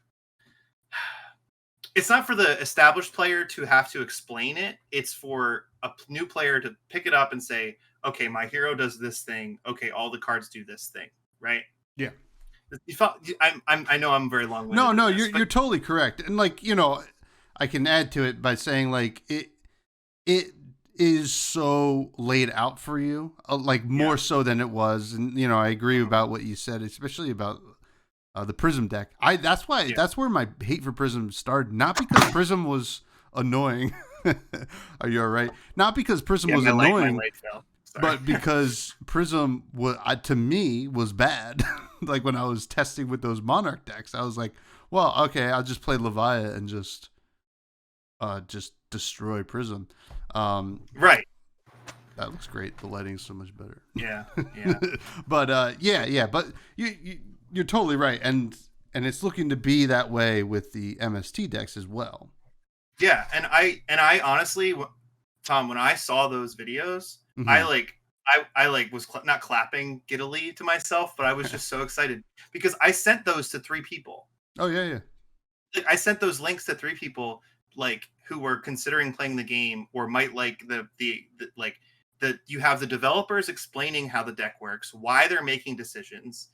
the established player to have to explain it. It's for a new player to pick it up and say, okay, my hero does this thing. Okay, all the cards do this thing, right? Yeah. I know I'm very long-winded. No, you're totally correct. And like, I can add to it by saying like it is so laid out for you, like more so than it was. And I agree about what you said, especially about the Prism deck. That's where my hate for Prism started. Not because Prism was annoying. Are you all right? Not because Prism was annoying, my light fell. but because Prism to me was bad. Like when I was testing with those Monarch decks, I was like, well, okay, I'll just play Leviat and just destroy Prism. Right. That looks great. The lighting's so much better. Yeah. But but you're totally right, and it's looking to be that way with the MST decks as well. Yeah, and I honestly, Tom, when I saw those videos, I was not clapping giddily to myself, but I was just so excited because I sent those to 3 people. Oh yeah. I sent those links to 3 people, like who were considering playing the game or might like you have the developers explaining how the deck works, why they're making decisions.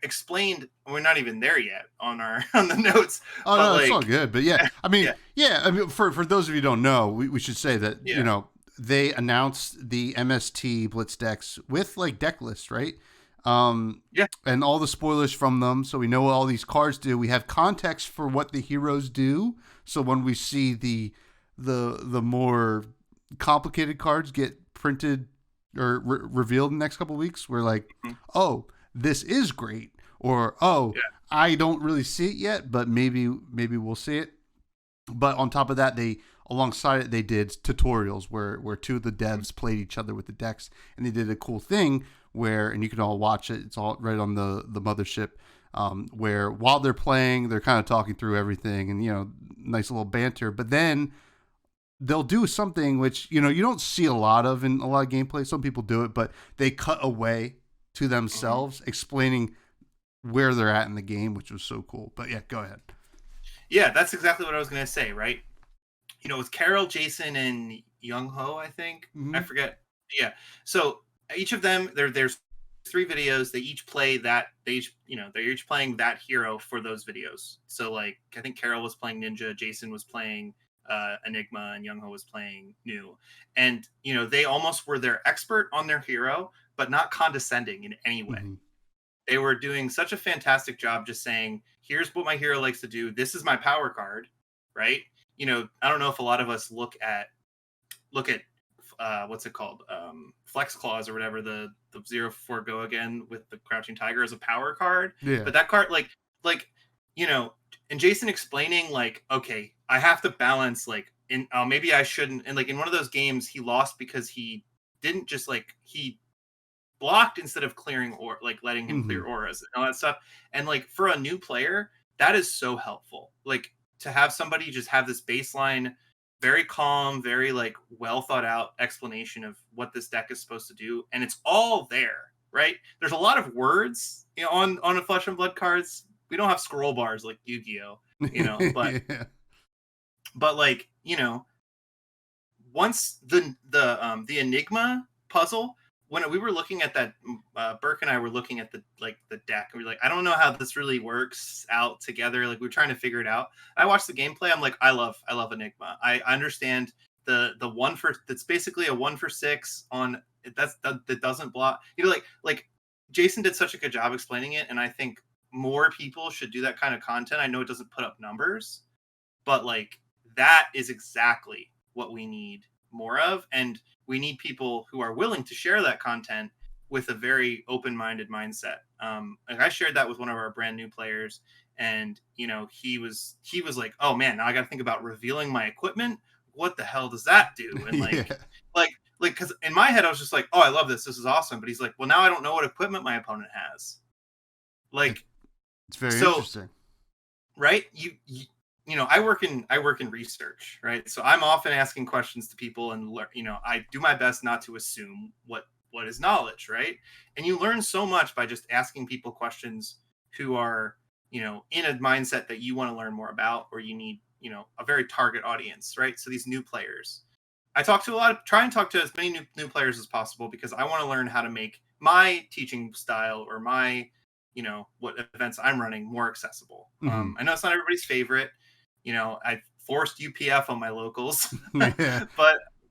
Explained. We're not even there yet on the notes. Oh no, it's all good. But I mean, for those of you who don't know, we should say that they announced the MST Blitz decks with like deck lists, right? And all the spoilers from them, so we know what all these cards do. We have context for what the heroes do, so when we see the more complicated cards get printed or revealed in the next couple of weeks, we're like, oh, this is great, or I don't really see it yet, but maybe we'll see it. But on top of that, alongside it, they did tutorials where 2 of the devs played each other with the decks, and they did a cool thing where, and you can all watch it, it's all right on the mothership, where while they're playing, they're kind of talking through everything, and nice little banter. But then they'll do something which you don't see a lot of in a lot of gameplay. Some people do it, but they cut away to themselves explaining where they're at in the game, which was so cool. But yeah, go ahead. Yeah, that's exactly what I was going to say, right? It's Carol, Jason, and Young Ho, I think. I forget. Yeah. So each of them, there's 3 videos. They each play that. They're each playing that hero for those videos. So like, I think Carol was playing Ninja, Jason was playing Enigma, and Young Ho was playing New. And they almost were their expert on their hero, but not condescending in any way. They were doing such a fantastic job just saying, here's what my hero likes to do. This is my power card, right? I don't know if a lot of us look at what's it called? Flex Claws or whatever, the 0-4 go again with the Crouching Tiger as a power card. Yeah. But that card, and Jason explaining like, okay, I have to balance maybe I shouldn't. And like in one of those games, he lost because he didn't just he blocked instead of clearing or letting him clear auras and all that stuff. And like for a new player, that is so helpful. Like to have somebody just have this baseline, very calm, very well thought out explanation of what this deck is supposed to do. And it's all there, right? There's a lot of words on a Flesh and Blood cards. We don't have scroll bars like Yu-Gi-Oh, but but once the Enigma puzzle, when we were looking at that, Burke and I were looking at the deck, and we were like, I don't know how this really works out together. Like we were trying to figure it out. I watched the gameplay. I'm like, I love Enigma. I understand the 1 for, that's basically a 1 for 6 on that doesn't block. Like Jason did such a good job explaining it, and I think more people should do that kind of content. I know it doesn't put up numbers, but that is exactly what we need more of, and we need people who are willing to share that content with a very open-minded mindset. I shared that with one of our brand new players, and he was like, oh man, now I got to think about revealing my equipment. What the hell does that do? And because in my head I was just like, oh, I love this. This is awesome. But he's like, well, now I don't know what equipment my opponent has. It's very interesting, right? I work in research, right? So I'm often asking questions to people, and I do my best not to assume what is knowledge, right? And you learn so much by just asking people questions who are in a mindset that you want to learn more about, or you need a very target audience, right? So these new players, I try and talk to as many new players as possible, because I want to learn how to make my teaching style or my what events I'm running more accessible. I know it's not everybody's favorite. I forced UPF on my locals. Yeah.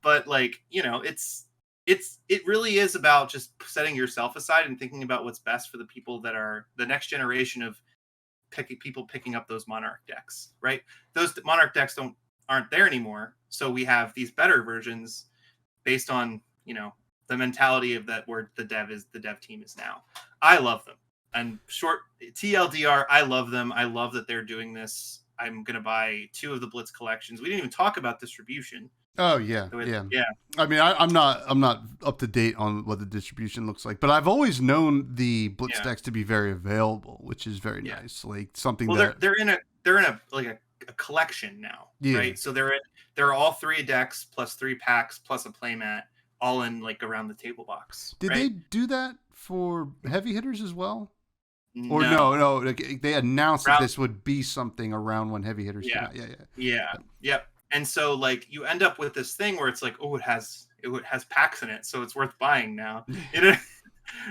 but like, you know, it really is about just setting yourself aside and thinking about what's best for the people that are the next generation of people picking up those Monarch decks, right? Those Monarch decks aren't there anymore. So we have these better versions based on, you know, the mentality of that where the dev team is now. I love them. And short TLDR, I love them. I love that they're doing this. I'm going to buy 2 of the Blitz collections. We didn't even talk about distribution. Oh yeah. I mean, I'm not up to date on what the distribution looks like, but I've always known the Blitz decks to be very available, which is very nice. Like something they're in a like a collection now, right? So there are all 3 decks plus 3 packs plus a playmat, all in like around the table box. Did they do that for heavy hitters as well? No. Or no, like, they announced that this would be something around when heavy hitters came out. Yep. And so like you end up with this thing where it's like, oh, it has packs in it, so it's worth buying now. You know,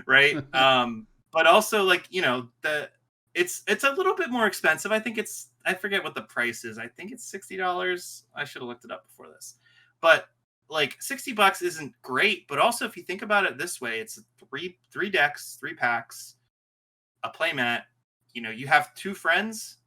right? But also like, you know, it's a little bit more expensive. I forget what the price is. I think it's $60. I should have looked it up before this. But like $60 isn't great, but also if you think about it this way, it's 3 decks, 3 packs, a playmat. You know, you have 2 friends,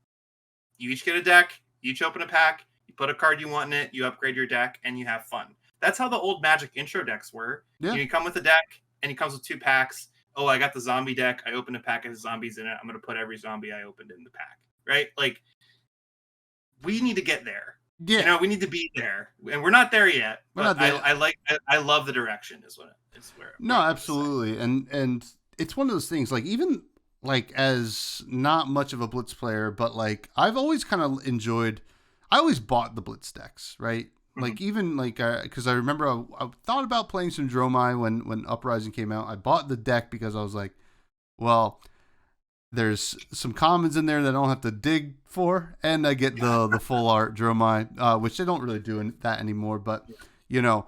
you each get a deck, you each open a pack, you put a card you want in it, you upgrade your deck, and you have fun. That's how the old Magic intro decks were. Yeah. You come with a deck, and it comes with 2 packs. Oh, I got the zombie deck. I opened a pack of zombies in it. I'm going to put every zombie I opened in the pack. Right? Like, we need to get there. Yeah. You know, we need to be there. And we're not there yet. But I love the direction is where. No, absolutely. And it's one of those things, like, even like as not much of a Blitz player, but like I've always kind of enjoyed, I always bought the Blitz decks, right? Like even like, cause I remember I thought about playing some Dromai when Uprising came out. I bought the deck because I was like, well, there's some commons in there that I don't have to dig for. And I get the full art Dromai, which they don't really do that anymore, but you know,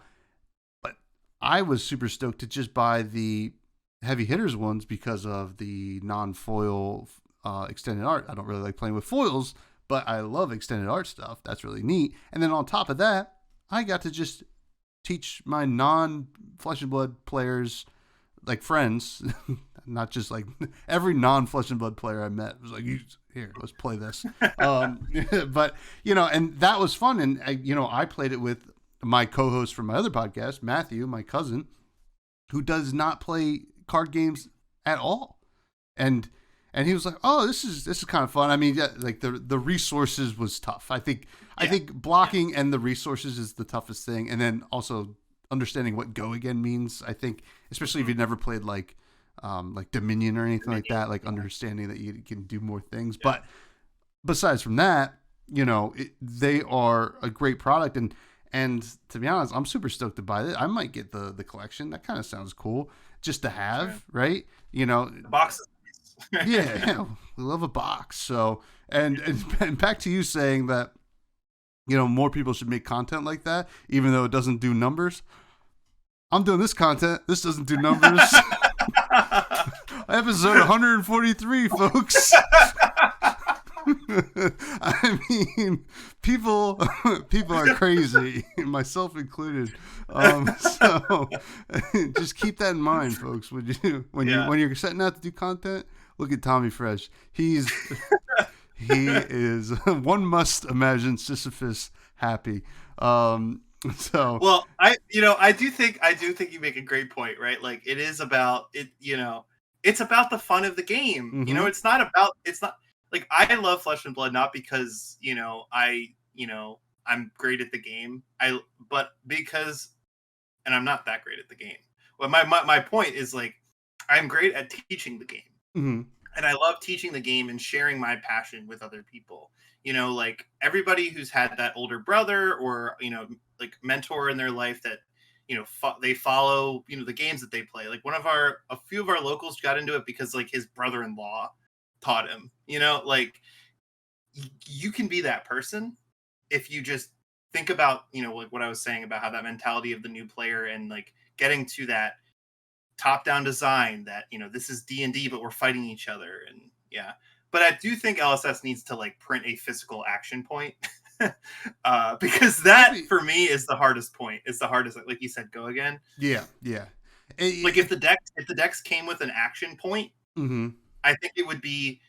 but I was super stoked to just buy the heavy hitters ones because of the non-foil extended art. I don't really like playing with foils, but I love extended art stuff. That's really neat. And then on top of that, I got to just teach my non-Flesh and Blood players, like friends, not just like every non-Flesh and Blood player I met was like, here, let's play this. But, you know, and that was fun. And, I played it with my co-host from my other podcast, Matthew, my cousin, who does not play card games at all, and he was like, oh, this is kind of fun. I mean, like the resources was tough. I think blocking and the resources is the toughest thing, and then also understanding what go again means. I think especially if you've never played like Dominion or anything like that, like understanding that you can do more things. But besides from that, you know, they are a great product, and to be honest, I'm super stoked to buy it. I might get the collection. That kind of sounds cool just to have, right? You know, the boxes. yeah, we love a box. So, and back to you saying that, you know, more people should make content like that, even though it doesn't do numbers. I'm doing this content. This doesn't do numbers. Episode 143, folks. I mean, people are crazy, myself included. So just keep that in mind, folks. When you're setting out to do content, look at Tommy Fresh. He is one must imagine Sisyphus happy. So well, I do think you make a great point, right? Like it is about it. You know, it's about the fun of the game. Mm-hmm. You know, it's not. Like, I love Flesh and Blood, not because, I'm great at the game. But because, and I'm not that great at the game. But my point is, like, I'm great at teaching the game. Mm-hmm. And I love teaching the game and sharing my passion with other people. You know, like, everybody who's had that older brother or, like, mentor in their life that, they follow, the games that they play. Like, a few of our locals got into it because, like, his brother-in-law taught him, like you can be that person if you just think about, like what I was saying about how that mentality of the new player and like getting to that top-down design that, this is D&D, but we're fighting each other. And but I do think LSS needs to like print a physical action point Because that for me is the hardest point. It's the hardest, like you said, go again. Yeah, yeah. Like if the decks came with an action point, I think it would be,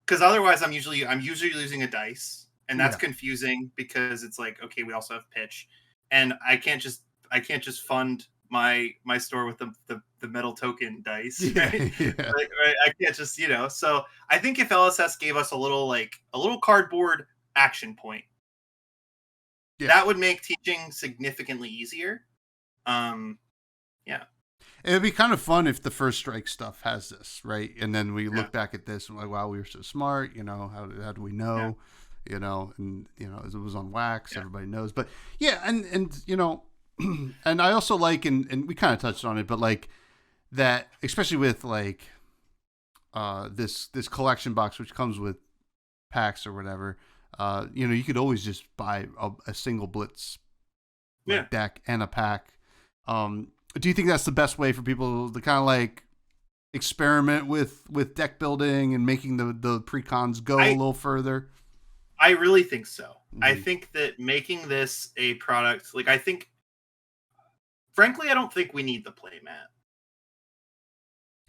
because otherwise I'm usually using a dice, and that's confusing because it's like, okay, we also have pitch, and I can't just fund my store with the metal token dice, right? Right? I can't just, so I think if LSS gave us a little cardboard action point, that would make teaching significantly easier. Yeah. It'd be kind of fun if the First Strike stuff has this, right? And then we look back at this and like, wow, we were so smart. How do we know? And it was on wax. Everybody knows. But yeah, and and I also like, and we kind of touched on it, but like that, especially with like this collection box, which comes with packs or whatever. You could always just buy a single Blitz deck and a pack. Do you think that's the best way for people to kind of like experiment with deck building and making the precons go a little further? I really think so. I think that making this a product, frankly, I don't think we need the playmat.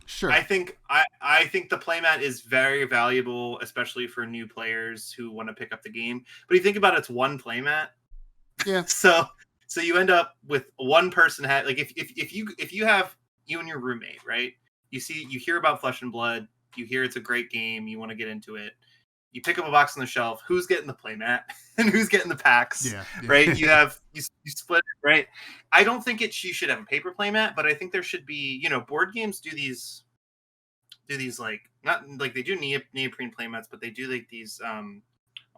Sure. I think the playmat is very valuable, especially for new players who want to pick up the game. But you think about it, it's one playmat. Yeah. So you end up with one person if you have you and your roommate, right? You hear about Flesh and Blood, you hear it's a great game, you want to get into it. You pick up a box on the shelf, who's getting the playmat and who's getting the packs, right? You split it, right? I don't think you should have a paper playmat, but I think there should be, board games do these like, not like they do neoprene playmats, but they do like these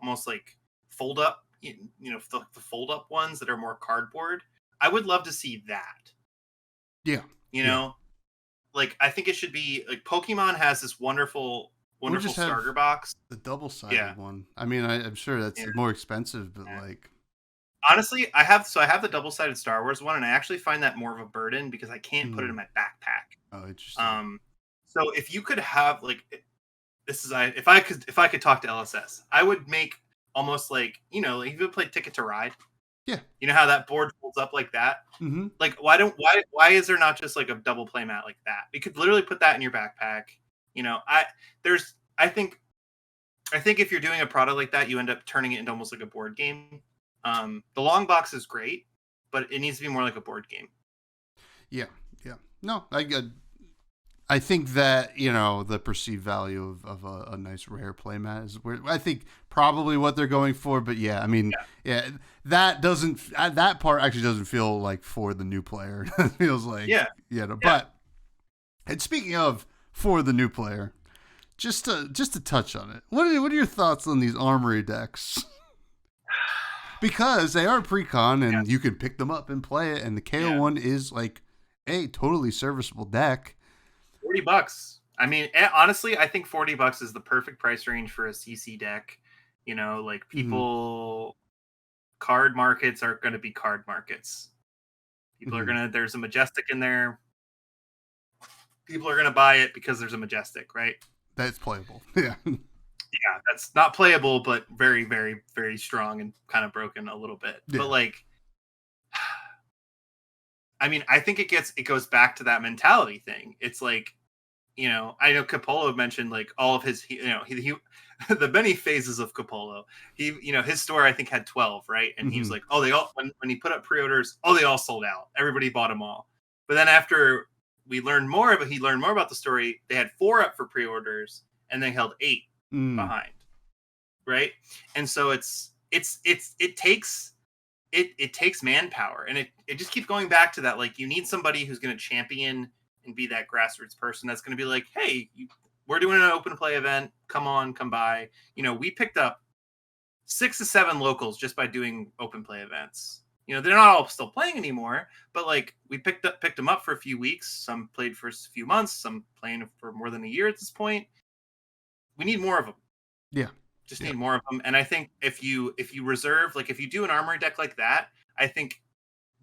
almost like fold up, the fold up ones that are more cardboard. I would love to see that. Yeah. Like I think it should be like Pokemon has this wonderful starter box, the double-sided one. I mean, I'm sure that's more expensive, but like honestly, I have the double-sided Star Wars one, and I actually find that more of a burden because I can't put it in my backpack. Oh, interesting. So if you could have if I could talk to LSS, I would make almost like, you play Ticket to Ride. Yeah. You know how that board folds up like that? Mm-hmm. Like why is there not just like a double playmat like that? You could literally put that in your backpack. I think if you're doing a product like that, you end up turning it into almost like a board game. The long box is great, but it needs to be more like a board game. Yeah. No, I think that, the perceived value of a nice rare playmat is where I think probably what they're going for. But yeah, I mean, that part actually doesn't feel like for the new player. It feels like, but, and speaking of for the new player, just to touch on it, what are your thoughts on these armory decks? Because they are precon and you can pick them up and play it, and the KO one is like a totally serviceable deck. $40. I mean, honestly, I think $40 is the perfect price range for a CC deck. Like people, card markets are going to be card markets. People are there's a Majestic in there. People are going to buy it because there's a Majestic, right? That's playable. Yeah. Yeah, that's not playable, but very, very, very strong and kind of broken a little bit. Yeah. But like, I mean, I think it goes back to that mentality thing. It's like, I know Capolo mentioned like all of his, he the many phases of Capolo. He, his store I think had 12, right? And he was like, oh, they all when he put up pre-orders, they all sold out. Everybody bought them all. But then after he learned more about the story, they had 4 up for pre-orders and they held 8 behind, right? And so it takes manpower, and it just keeps going back to that. Like, you need somebody who's going to champion and be that grassroots person that's going to be like, hey, we're doing an open play event, come by. We picked up 6 to 7 locals just by doing open play events. They're not all still playing anymore, but like we picked them up for a few weeks. Some played for a few months, some playing for more than a year at this point. We need more of them. Yeah. Just need more of them. And I think if you reserve, like if you do an armory deck like that, I think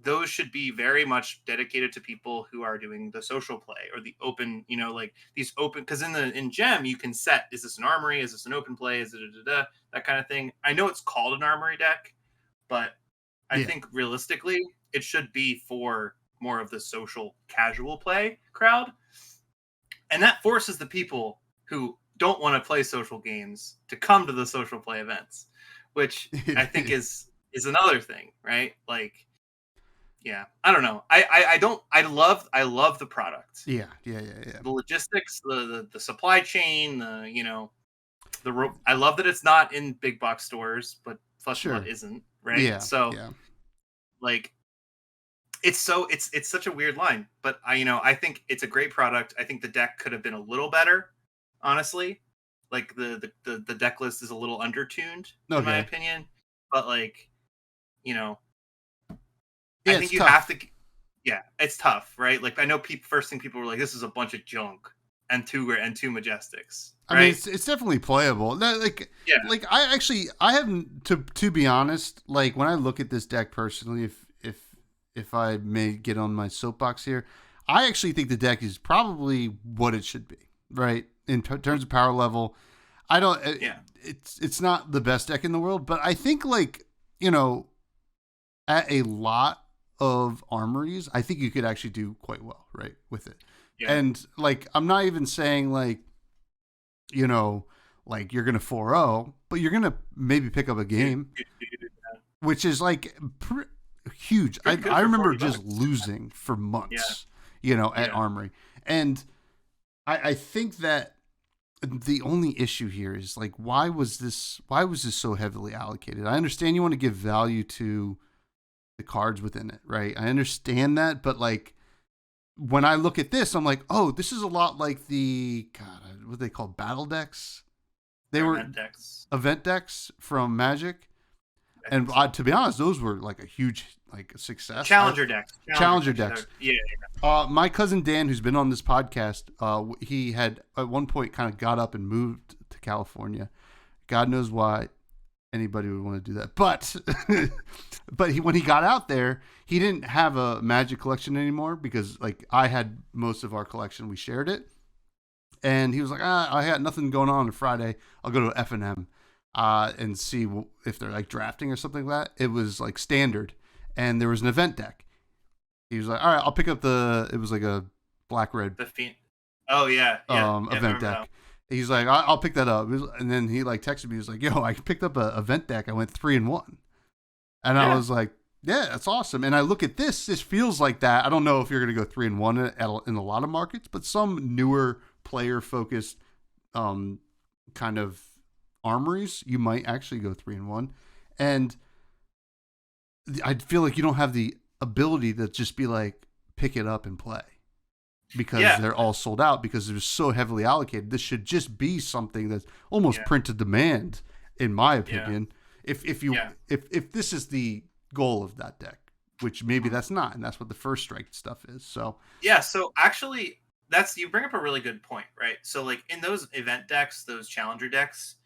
those should be very much dedicated to people who are doing the social play or the open, like these open, because in Gem you can set, is this an armory, is this an open play, is it that kind of thing. I know it's called an armory deck, but I think realistically it should be for more of the social casual play crowd, and that forces the people who don't want to play social games to come to the social play events, which I think is another thing, right? Like, yeah, I don't know. I love the product. Yeah. The logistics, the supply chain, I love that it's not in big box stores, but Flesh and Blood isn't, right? Yeah. So like it's such a weird line, but I think it's a great product. I think the deck could have been a little better, honestly. Like the deck list is a little undertuned in my opinion, but like, I think you have to. Yeah, it's tough, right? Like I know first thing people were like, "This is a bunch of junk," and two majestics. Right? I mean, it's definitely playable. Like I haven't to be honest. Like when I look at this deck personally, if I may get on my soapbox here, I actually think the deck is probably what it should be, right? In terms of power level, I don't. It's not the best deck in the world, but I think like at a lot of armories, I think you could actually do quite well, right, with it. Yeah. And like, I'm not even saying like, like you're gonna 4-0, but you're gonna maybe pick up a game, which is like huge. I remember just losing for months, at Armory, and I think that the only issue here is like, why was this so heavily allocated? I understand you want to give value to the cards within it, right? I understand that, but like when I look at this, I'm like, oh, this is a lot like the what they call battle decks. They were event decks from Magic, and to be honest, those were like a huge success. Challenger decks. Yeah. My cousin Dan, who's been on this podcast, he had at one point kind of got up and moved to California. God knows why anybody would want to do that, but when he got out there, he didn't have a Magic collection anymore because like I had most of our collection, we shared it, and he was like, I had nothing going on Friday, I'll go to F&M and see if they're like drafting or something like that. It was like standard, and there was an event deck. He was like, all right, I'll pick up it was like a black red event deck. He's like, I'll pick that up. And then he like texted me. He was like, yo, I picked up a event deck. I went 3-1. And I was like, yeah, that's awesome. And I look at this feels like that. I don't know if you're going to go 3-1 in a lot of markets, but some newer player focused kind of armories, you might actually go 3-1. And I feel like you don't have the ability to just be like, pick it up and play. Because they're all sold out because they're so heavily allocated. This should just be something that's almost print to demand, in my opinion. Yeah. If this is the goal of that deck, which maybe that's not, and that's what the first strike stuff is. So so actually, you bring up a really good point, right? So like in those event decks, those challenger decks,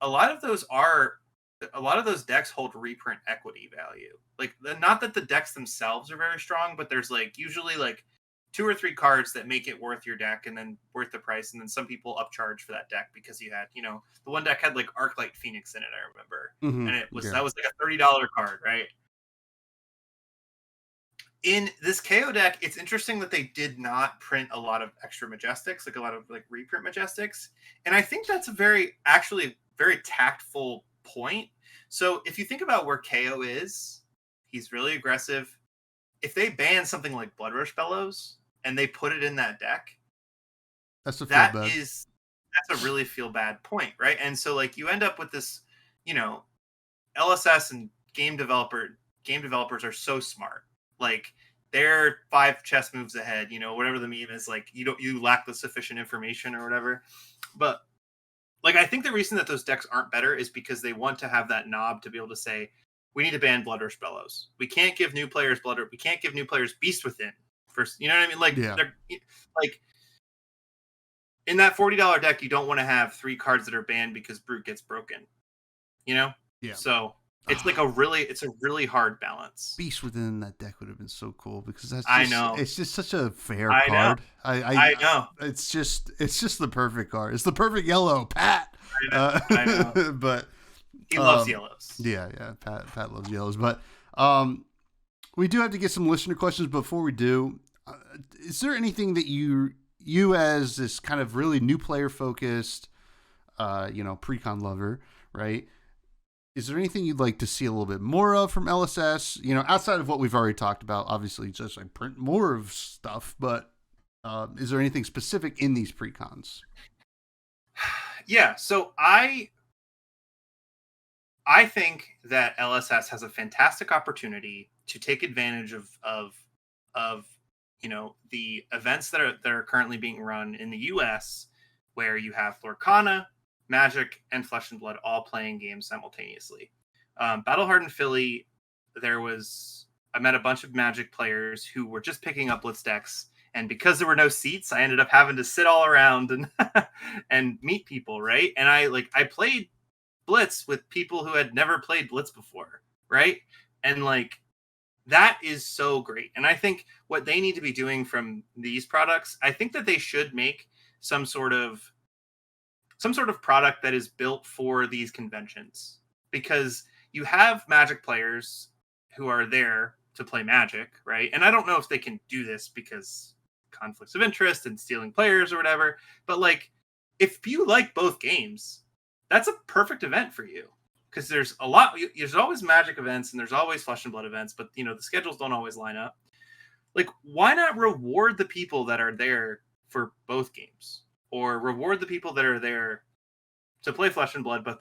a lot of those decks hold reprint equity value. Like not that the decks themselves are very strong, but there's like usually like 2 or 3 cards that make it worth your deck and then worth the price. And then some people upcharge for that deck because you had, the one deck had like Arclight Phoenix in it, I remember. Mm-hmm. And that was like a $30 card, right? In this KO deck, it's interesting that they did not print a lot of extra Majestics, like a lot of like reprint Majestics. And I think that's a very tactful point. So if you think about where KO is, he's really aggressive. If they ban something like Bloodrush Bellows and they put it in that deck, that's a really feel bad point, right? And so like you end up with this, LSS and game developers are so smart. Like they're 5 chess moves ahead, whatever the meme is, like you lack the sufficient information or whatever. But like I think the reason that those decks aren't better is because they want to have that knob to be able to say, we need to ban Bloodrush Bellows. We can't give new players we can't give new players Beast Within. First, you know what I mean? Like, they're like in that $40 deck, you don't want to have 3 cards that are banned because Brute gets broken. Yeah. So It's like it's a really hard balance. Beast within that deck would have been so cool because I know. it's just such a fair I know. card. I know. It's just the perfect card. It's the perfect yellow, Pat. I know. But He loves yellows. Yeah, Pat loves yellows. But we do have to get some listener questions before we do. Is there anything that you as this kind of really new player focused, Precon lover, right? Is there anything you'd like to see a little bit more of from LSS? Outside of what we've already talked about, obviously just like print more of stuff, but is there anything specific in these Precons? Yeah, so I think that LSS has a fantastic opportunity to take advantage of the events that are currently being run in the US, where you have Lorcana, Magic, and Flesh and Blood all playing games simultaneously. Battle Hardened Philly, I met a bunch of Magic players who were just picking up Blitz decks, and because there were no seats, I ended up having to sit all around and and meet people, right? And I played Blitz with people who had never played Blitz before, right? And that is so great. And I think what they need to be doing from these products, I think that they should make some sort of product that is built for these conventions, because you have Magic players who are there to play Magic, right? And I don't know if they can do this because conflicts of interest and stealing players or whatever, but if you like both games, that's a perfect event for you, because there's always Magic events and there's always Flesh and Blood events, but the schedules don't always line up. Why not reward the people that are there for both games? Or reward the people that are there to play Flesh and Blood, but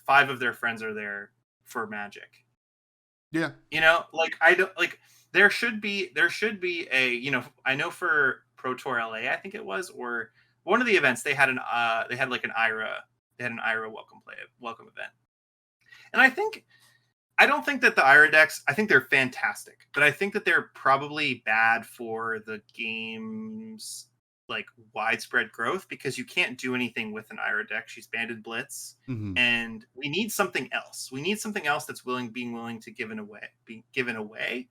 5 of their friends are there for Magic. Yeah. There should be a, I know for Pro Tour LA, I think it was, or one of the events, they had an IRA welcome event. And I don't think that the IRA decks, I think they're fantastic, but I think that they're probably bad for the game's widespread growth, because you can't do anything with an IRA deck. She's banded Blitz, and we need something else. We need something else that's being willing to be given away,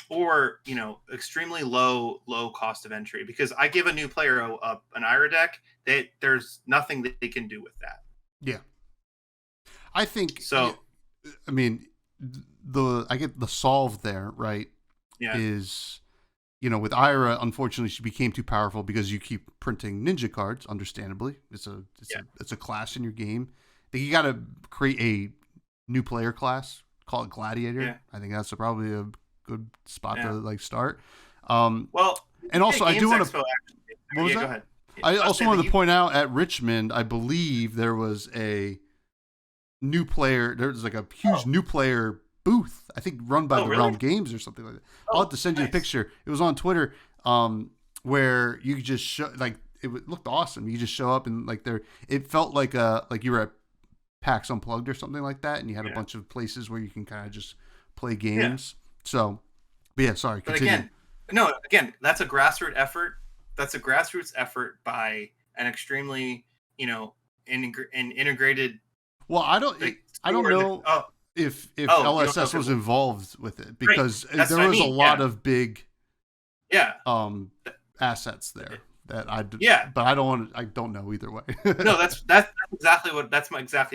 or extremely low cost of entry. Because I give a new player an IRA deck, that there's nothing that they can do with that. Yeah, I think so. I mean, I get the solve there, right? Yeah. Is with Ira, unfortunately, she became too powerful because you keep printing ninja cards. Understandably, it's a class in your game. I think you got to create a new player class, call it Gladiator. Yeah. I think that's probably a good spot to start. And also I do want to. What was that? Go ahead. I also wanted to point out at Richmond, I believe there was a new player. There was a huge new player booth, I think run by the really? Realm Games or something like that. I'll have to send you a picture. It was on Twitter, where you could just show, it looked awesome. You just show up and it felt like you were at PAX Unplugged or something like that, and you had a bunch of places where you can kind of just play games. So, but yeah, sorry. Continue. But again, that's a grassroots effort. That's a grassroots effort by an extremely, integrated. Well, I don't know. If LSS was involved with it, because there was a lot of big assets there that but I don't know either way. No, that's exactly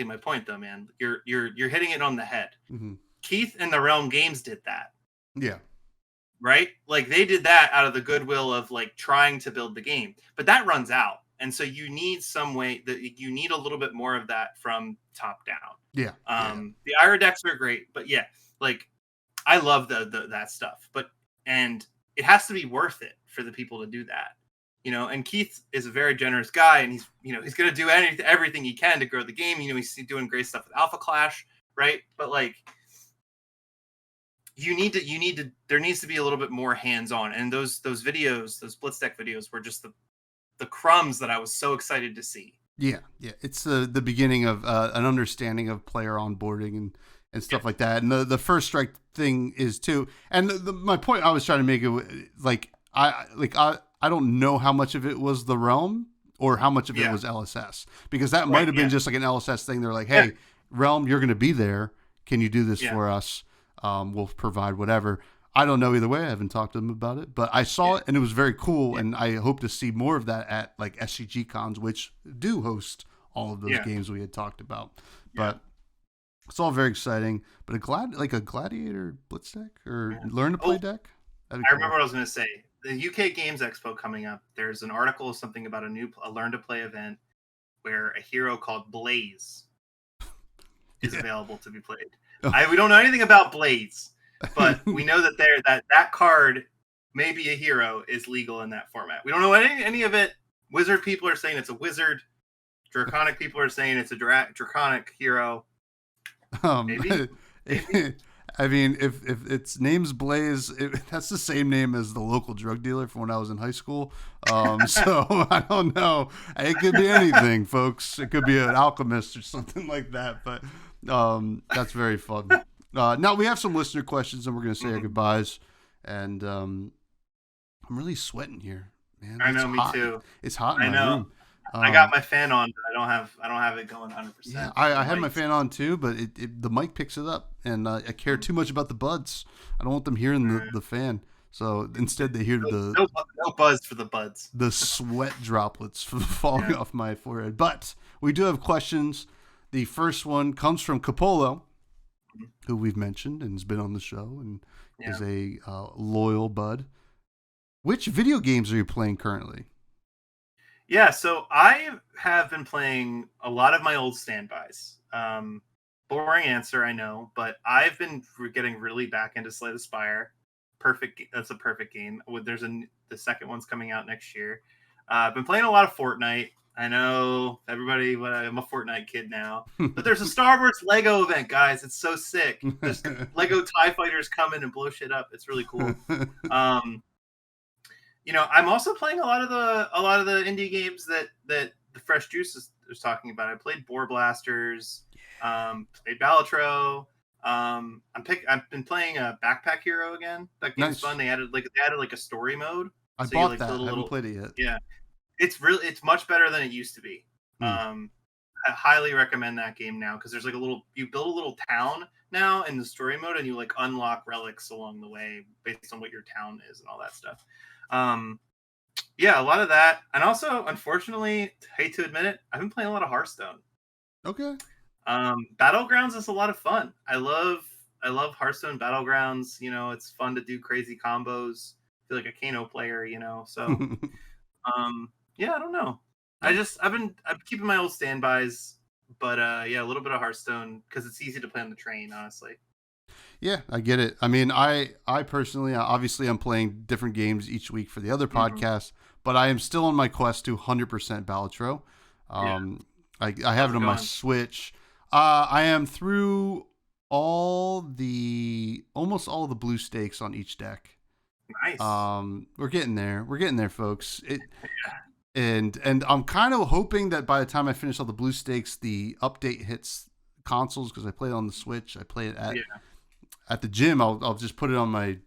my point though, man. You're hitting it on the head. Mm-hmm. Keith and the Realm Games did that. Yeah. Right? They did that out of the goodwill of trying to build the game. But that runs out. And so you need some way that you need a little bit more of that from top down. Yeah. The IRA decks are great, but I love that stuff. And it has to be worth it for the people to do that. And Keith is a very generous guy, and he's going to do everything he can to grow the game. He's doing great stuff with Alpha Clash, right? But there needs to be a little bit more hands-on. And those videos, those Blitz deck videos, were just the crumbs that I was so excited to see. Yeah. It's the beginning of an understanding of player onboarding and stuff like that. And the first strike thing is too. And my point I was trying to make it I don't know how much of it was the Realm or how much of it was LSS, because that might have been just an LSS thing. They're like, hey, Realm, you're going to be there. Can you do this Yeah. for us? We'll provide whatever. I don't know either way. I haven't talked to them about it, but I saw it and it was very cool. And I hope to see more of that at like SCG cons, which do host all of those games we had talked about. But it's all very exciting. But a gladiator blitz deck or learn to play deck. I remember what I was going to say. The UK Games Expo coming up. There's an article, something about a learn to play event where a hero called Blaze is available to be played. We don't know anything about Blaze, but we know that that card, maybe a hero, is legal in that format. We don't know any of it. Wizard people are saying it's a wizard. Draconic people are saying it's a draconic hero. Maybe. I mean, if its name's Blaze, that's the same name as the local drug dealer from when I was in high school. So I don't know. It could be anything, folks. It could be an alchemist or something like that. But that's very fun. Now we have some listener questions, and we're going to say our goodbyes. And I'm really sweating here, man. I know, me too. It's hot in my room. I got my fan on, but I don't have it going 100%. Yeah, I had my fan on too, but the mic picks it up, and I care too much about the buds. I don't want them hearing the fan. So instead, they hear no buzz for the buds. The sweat droplets falling off my forehead. But we do have questions. The first one comes from Capolo, who we've mentioned and has been on the show and is a loyal bud. Which video games are you playing currently? Yeah, so I have been playing a lot of my old standbys. Boring answer, I know, but I've been getting really back into Slay the Spire. That's a perfect game. The second one's coming out next year. I've been playing a lot of Fortnite. I know everybody, I'm a Fortnite kid now. But there's a Star Wars Lego event, guys. It's so sick. Just Lego TIE fighters come in and blow shit up. It's really cool. I'm also playing a lot of the indie games that the Fresh Juice is talking about. I played Boar Blasters, played Balatro. I've been playing a Backpack Hero again. That game's fun. They added a story mode. I bought that. I haven't played it yet. Yeah, it's much better than it used to be. I highly recommend that game now because there's you build a little town now in the story mode, and you unlock relics along the way based on what your town is and all that stuff. A lot of that. And also, unfortunately, hate to admit it, I've been playing a lot of Hearthstone. Okay. Battlegrounds is a lot of fun. I love Hearthstone Battlegrounds. It's fun to do crazy combos. I feel like a Kano player, so I don't know. I'm keeping my old standbys, but a little bit of Hearthstone because it's easy to play on the train, honestly. Yeah, I get it. I mean, I personally, obviously, I'm playing different games each week for the other podcast, but I am still on my quest to 100% Balatro. I have it on my Switch. I am through almost all the blue stakes on each deck. Nice. We're getting there. We're getting there, folks. And I'm kind of hoping that by the time I finish all the blue stakes, the update hits consoles because I play it on the Switch. I play it at the gym. I'll just put it on my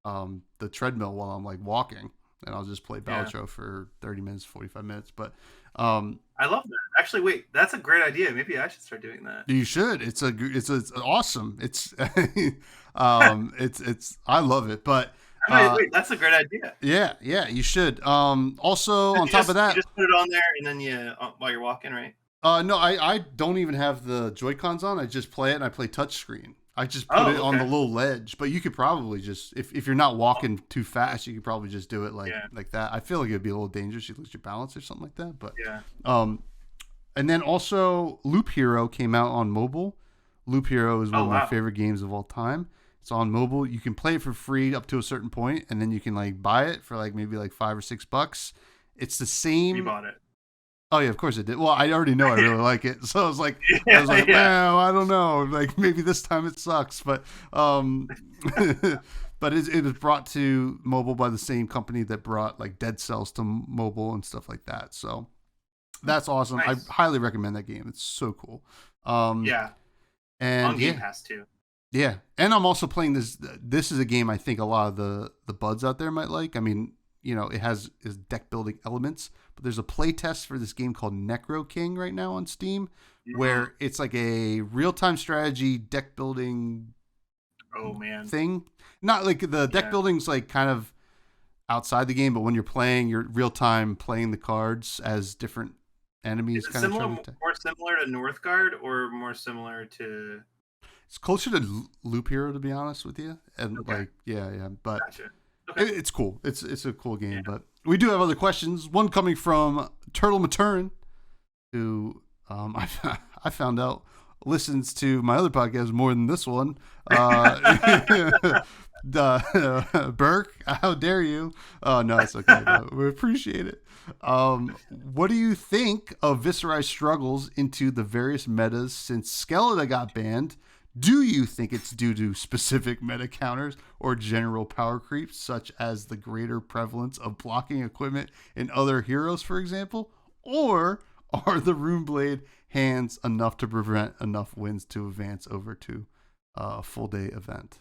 the treadmill while I'm walking, and I'll just play Balatro for 30 minutes, 45 minutes. But I love that. Actually, wait, that's a great idea. Maybe I should start doing that. You should. It's awesome. It's it's I love it. But wait, that's a great idea. Yeah, you should. Also, on top of that, you just put it on there, and then while you're walking, right? No, I don't even have the Joy-Cons on. I just play it, and I play touchscreen. I just put it on the little ledge. But you could probably just, if you're not walking too fast, you could probably just do it like that. I feel like it'd be a little dangerous. You lose your balance or something like that. But and then also Loop Hero came out on mobile. Loop Hero is one of my favorite games of all time. It's on mobile. You can play it for free up to a certain point, and then you can buy it for maybe $5 or $6. It's the same. You bought it. Oh yeah, of course it did. Well, I already know I really like it, so I was like, well, I don't know, maybe this time it sucks, but but it was brought to mobile by the same company that brought Dead Cells to mobile and stuff like that. So that's awesome. Nice. I highly recommend that game. It's so cool. And on Game Pass too. Yeah, and I'm also playing this. This is a game I think a lot of the buds out there might like. I mean, it has deck building elements, but there's a play test for this game called Necro King right now on Steam, where it's like a real-time strategy deck building Oh man. thing. Not like the deck building's like kind of outside the game, but when you're playing, you're real time playing the cards as different enemies. Is it Kind of similar, trying to. more similar to Northgard, or more similar to? It's closer to Loop Hero, to be honest with you, and Okay. like yeah, but Gotcha. Okay. it's cool. It's a cool game, Yeah. but we do have other questions. One coming from Turtle Maturin, who I found out listens to my other podcast more than this one. Burke, how dare you? Oh no, it's okay. No, we appreciate it. What do you think of Viserai struggles into the various metas since Skeleton got banned? Do you think it's due to specific meta counters or general power creeps, such as the greater prevalence of blocking equipment in other heroes, for example? Or are the Runeblade hands enough to prevent enough wins to advance over to a full day event?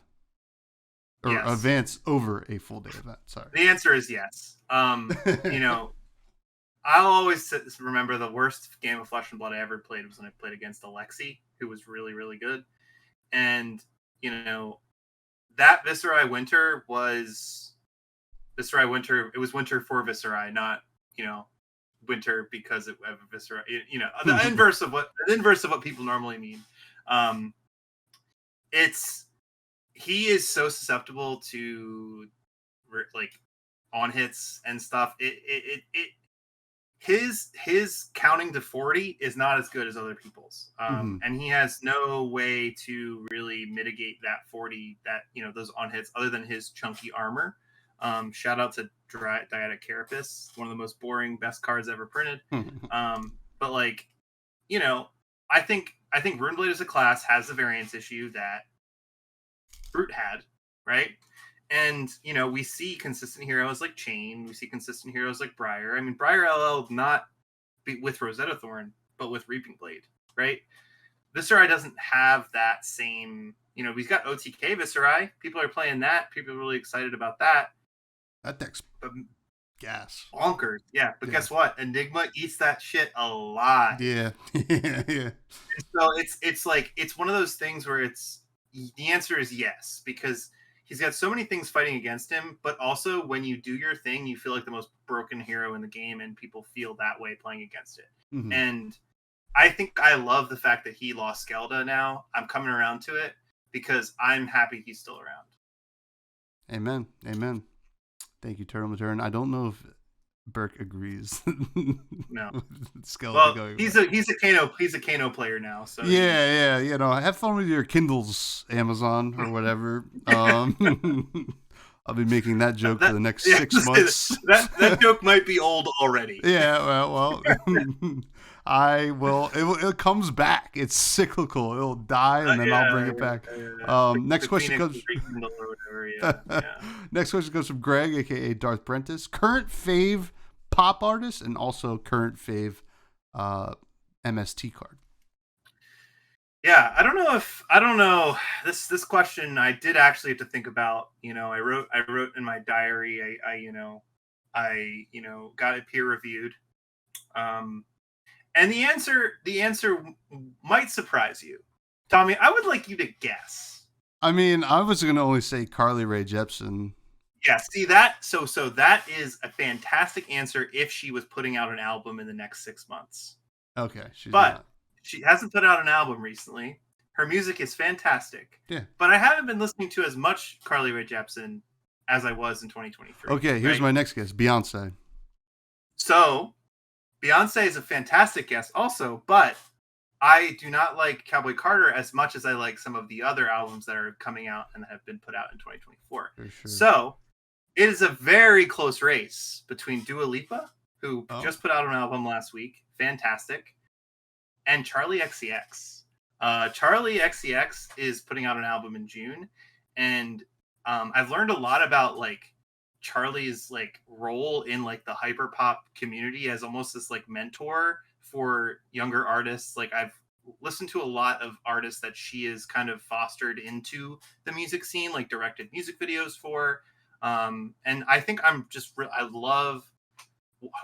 Or Yes. advance over a full day event, sorry. The answer is yes. You know, I'll always remember the worst game of Flesh and Blood I ever played was when I played against Alexi, who was really, really good. And, you know, that Viserai Winter was Viserai Winter. It was winter for Viserai, not, you know, winter because of Viserai. You know, the inverse of what people normally mean. He is so susceptible to like on hits and stuff. His counting to 40 is not as good as other people's. And he has no way to really mitigate that 40, that, you know, those on hits other than his chunky armor. Shout out to Dyadic Carapace, one of the most boring, best cards ever printed. But like, you know, I think Runeblade as a class has the variance issue that Brute had, right? And, you know, we see consistent heroes like Chain. We see consistent heroes like Briar. I mean, Briar LL not with Rosetta Thorn, but with Reaping Blade, right? Viserai doesn't have that same, you know, he's got OTK Viserai. People are playing that. People are really excited about that. That deck's gas. Bonkers. Yeah, but guess what? Enigma eats that shit alive. Yeah. Yeah. So it's like, it's one of those things where the answer is yes, because he's got so many things fighting against him, but also when you do your thing, you feel like the most broken hero in the game, and people feel that way playing against it. And I think I love the fact that he lost Skelda now. I'm coming around to it because I'm happy he's still around. Amen. Thank you, Turtle Matern. I don't know if Burke agrees. No. Skeleton well, he's a Kano player now. So yeah. You know, have fun with your Kindles, Amazon or whatever. I'll be making that joke for the next 6 months. That joke might be old already. Yeah, well, I will. It comes back. It's cyclical. It'll die, and then I'll bring it back. Next question goes. Next question goes from Greg, aka Darth Prentice. Current fave pop artist, and also current fave MST card. Yeah, I don't know. This question I did actually have to think about. You know, I wrote in my diary. I got it peer reviewed. And the answer might surprise you. Tommy, I would like you to guess. I mean, I was going to only say Carly Rae Jepsen. Yeah, see that? So that is a fantastic answer if she was putting out an album in the next 6 months. Okay, but not. She hasn't put out an album recently. Her music is fantastic. Yeah. But I haven't been listening to as much Carly Rae Jepsen as I was in 2023. Okay, here's my next guess. Beyonce. So, Beyonce is a fantastic guess also, but I do not like Cowboy Carter as much as I like some of the other albums that are coming out and have been put out in 2024. For sure. So, it is a very close race between Dua Lipa, who just put out an album last week, fantastic, and Charlie XCX. Charlie XCX is putting out an album in June, and I've learned a lot about like Charlie's like role in like the hyperpop community as almost this like mentor for younger artists. Like I've listened to a lot of artists that she has kind of fostered into the music scene, like directed music videos for. And I think I'm just I love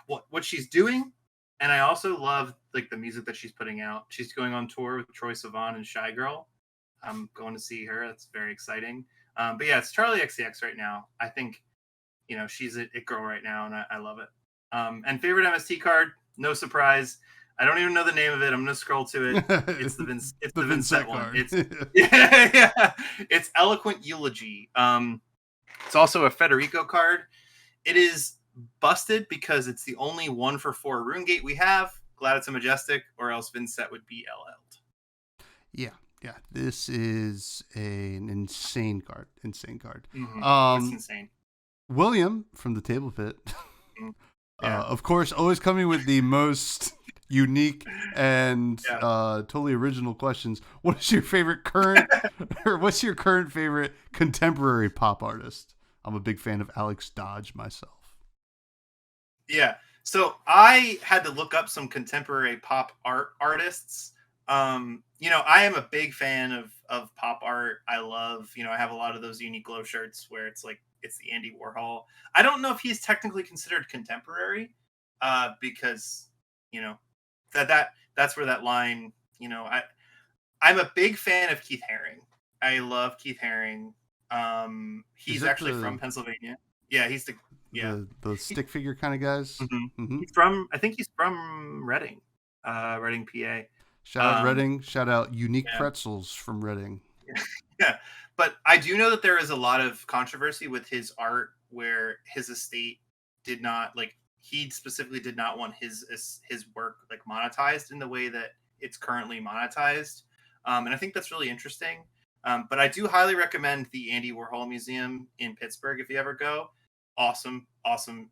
what she's doing. And I also love like the music that she's putting out. She's going on tour with Troye Sivan and Shy Girl. I'm going to see her. That's very exciting. But yeah, it's Charlie XCX right now. I think, she's a it girl right now, and I love it. And favorite MST card, no surprise. I don't even know the name of it. I'm gonna scroll to it. It's the Vincent one. card. It's yeah. It's Eloquent Eulogy. It's also a Federico card. It is busted because it's the only 1-for-4 rune gate we have. Glad it's a Majestic, or else Vincent would be LL'd. Yeah. This is an insane card. Mm-hmm. It's insane. William from the Table Pit, Yeah. of course, always coming with the most unique and totally original questions. What is your favorite what's your current favorite contemporary pop artist? I'm a big fan of Alex Dodge myself. Yeah. So I had to look up some contemporary pop artists. I am a big fan of pop art. I love, I have a lot of those unique glow shirts where it's like, it's the Andy Warhol. I don't know if he's technically considered contemporary, because, that's where that line, I'm a big fan of Keith Haring. I love Keith Haring. He's actually from Pennsylvania. Yeah, he's the stick figure kind of guys. Mm-hmm. Mm-hmm. I think he's from Reading, Reading, PA. Shout out Reading. Shout out Unique Pretzels from Reading. Yeah, but I do know that there is a lot of controversy with his art, where his estate did not he specifically did not want his work monetized in the way that it's currently monetized, and I think that's really interesting. But I do highly recommend the Andy Warhol Museum in Pittsburgh if you ever go. Awesome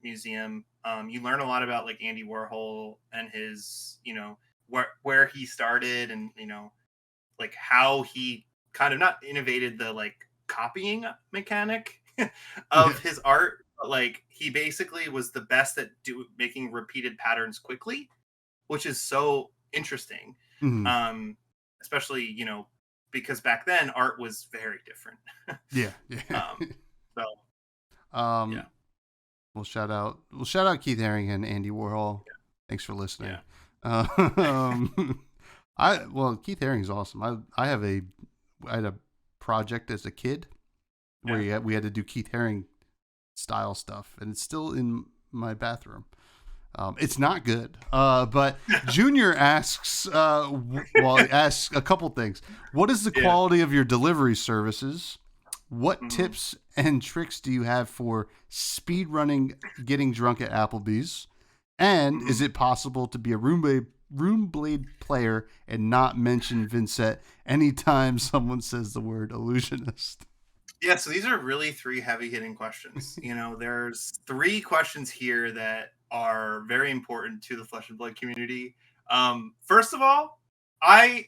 museum. You learn a lot about Andy Warhol and his where he started, and how he kind of not innovated the copying mechanic of his art, but he basically was the best at making repeated patterns quickly, which is so interesting. Mm-hmm. Especially because back then art was very different. Yeah. We'll shout out Keith Haring and Andy Warhol. Yeah. Thanks for listening. Yeah. Keith Haring's awesome. I had a project as a kid where we had to do Keith Haring style stuff, and it's still in my bathroom. It's not good. But Junior asks, asks a couple things. What is the quality of your delivery services? What tips and tricks do you have for speed running, getting drunk at Applebee's? And is it possible to be a Rune Blade player and not mention Vincent anytime someone says the word illusionist? Yeah, so these are really 3 heavy-hitting questions. There's 3 questions here that are very important to the Flesh and Blood community. First of all, I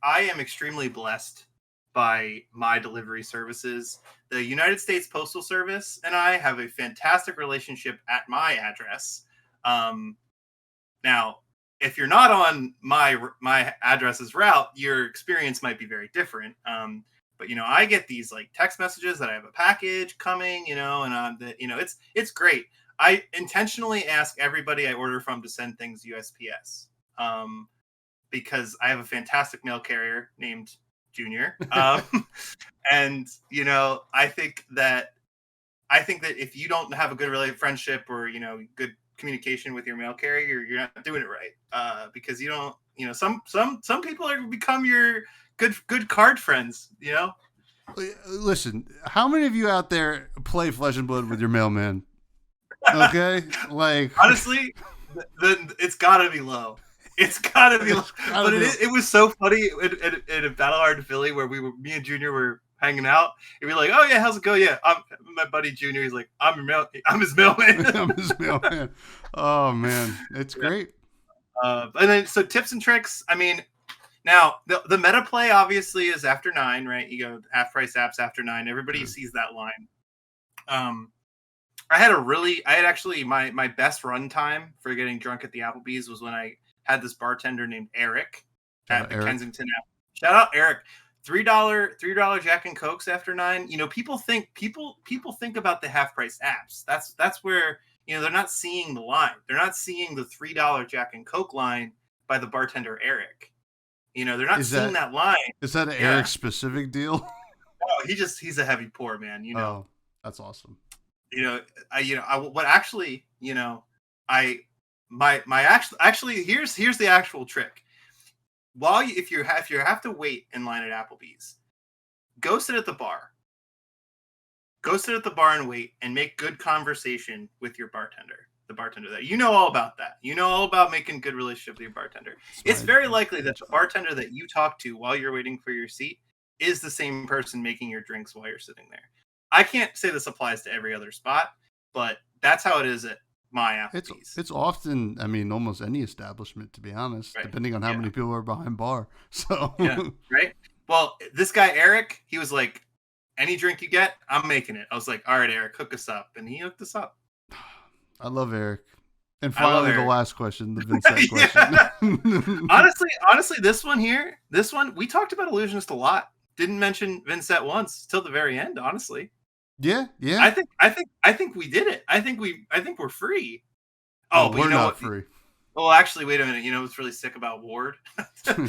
am extremely blessed by my delivery services. The United States Postal Service and I have a fantastic relationship at my address. Now, if you're not on my address's route, your experience might be very different. But I get these text messages that I have a package coming, and it's great. I intentionally ask everybody I order from to send things USPS, because I have a fantastic mail carrier named Junior, and I think that if you don't have a good friendship or good communication with your mail carrier, you're not doing it right, because you don't some people are become your good card friends. Listen, how many of you out there play Flesh and Blood with your mailman? Okay, honestly, it's gotta be low. It's gotta be low. But it was so funny in a Battle Hard Philly where me and Junior were hanging out. He'd be like, "Oh yeah, how's it go? Yeah, I'm my buddy Junior." He's like, I'm his mailman." I'm his mailman. Oh man, it's great. And then so tips and tricks. I mean, now the meta play obviously is after 9, right? You go half price apps after 9. Everybody sees that line. I had actually my best run time for getting drunk at the Applebee's was when I had this bartender named Eric at the Kensington app. Shout out Eric. $3 Jack and Cokes after 9. People think about the half price apps. That's where they're not seeing the line. They're not seeing the $3 Jack and Coke line by the bartender Eric. They're not seeing that line. Is that an Eric specific deal? Oh, he's a heavy pour, man. Oh, that's awesome. Here's the actual trick. If you have to wait in line at Applebee's, go sit at the bar. Go sit at the bar and wait and make good conversation with your bartender. The bartender that all about that. All about making good relationship with your bartender. It's very likely that the bartender that you talk to while you're waiting for your seat is the same person making your drinks while you're sitting there. I can't say this applies to every other spot, but that's how it is at my Applebee's. It's often, almost any establishment, to be honest, depending on how many people are behind bar. So right. Well, this guy Eric, he was like, any drink you get, I'm making it. I was like, all right, Eric, hook us up, and he hooked us up. I love Eric. And finally, the last question, the Vincent question. honestly, this one, we talked about Illusionist a lot. Didn't mention Vincent once till the very end. Honestly, yeah. I think we did it. I think we're free. Oh, but we're not free. Well, actually, wait a minute. What's really sick about Ward? We're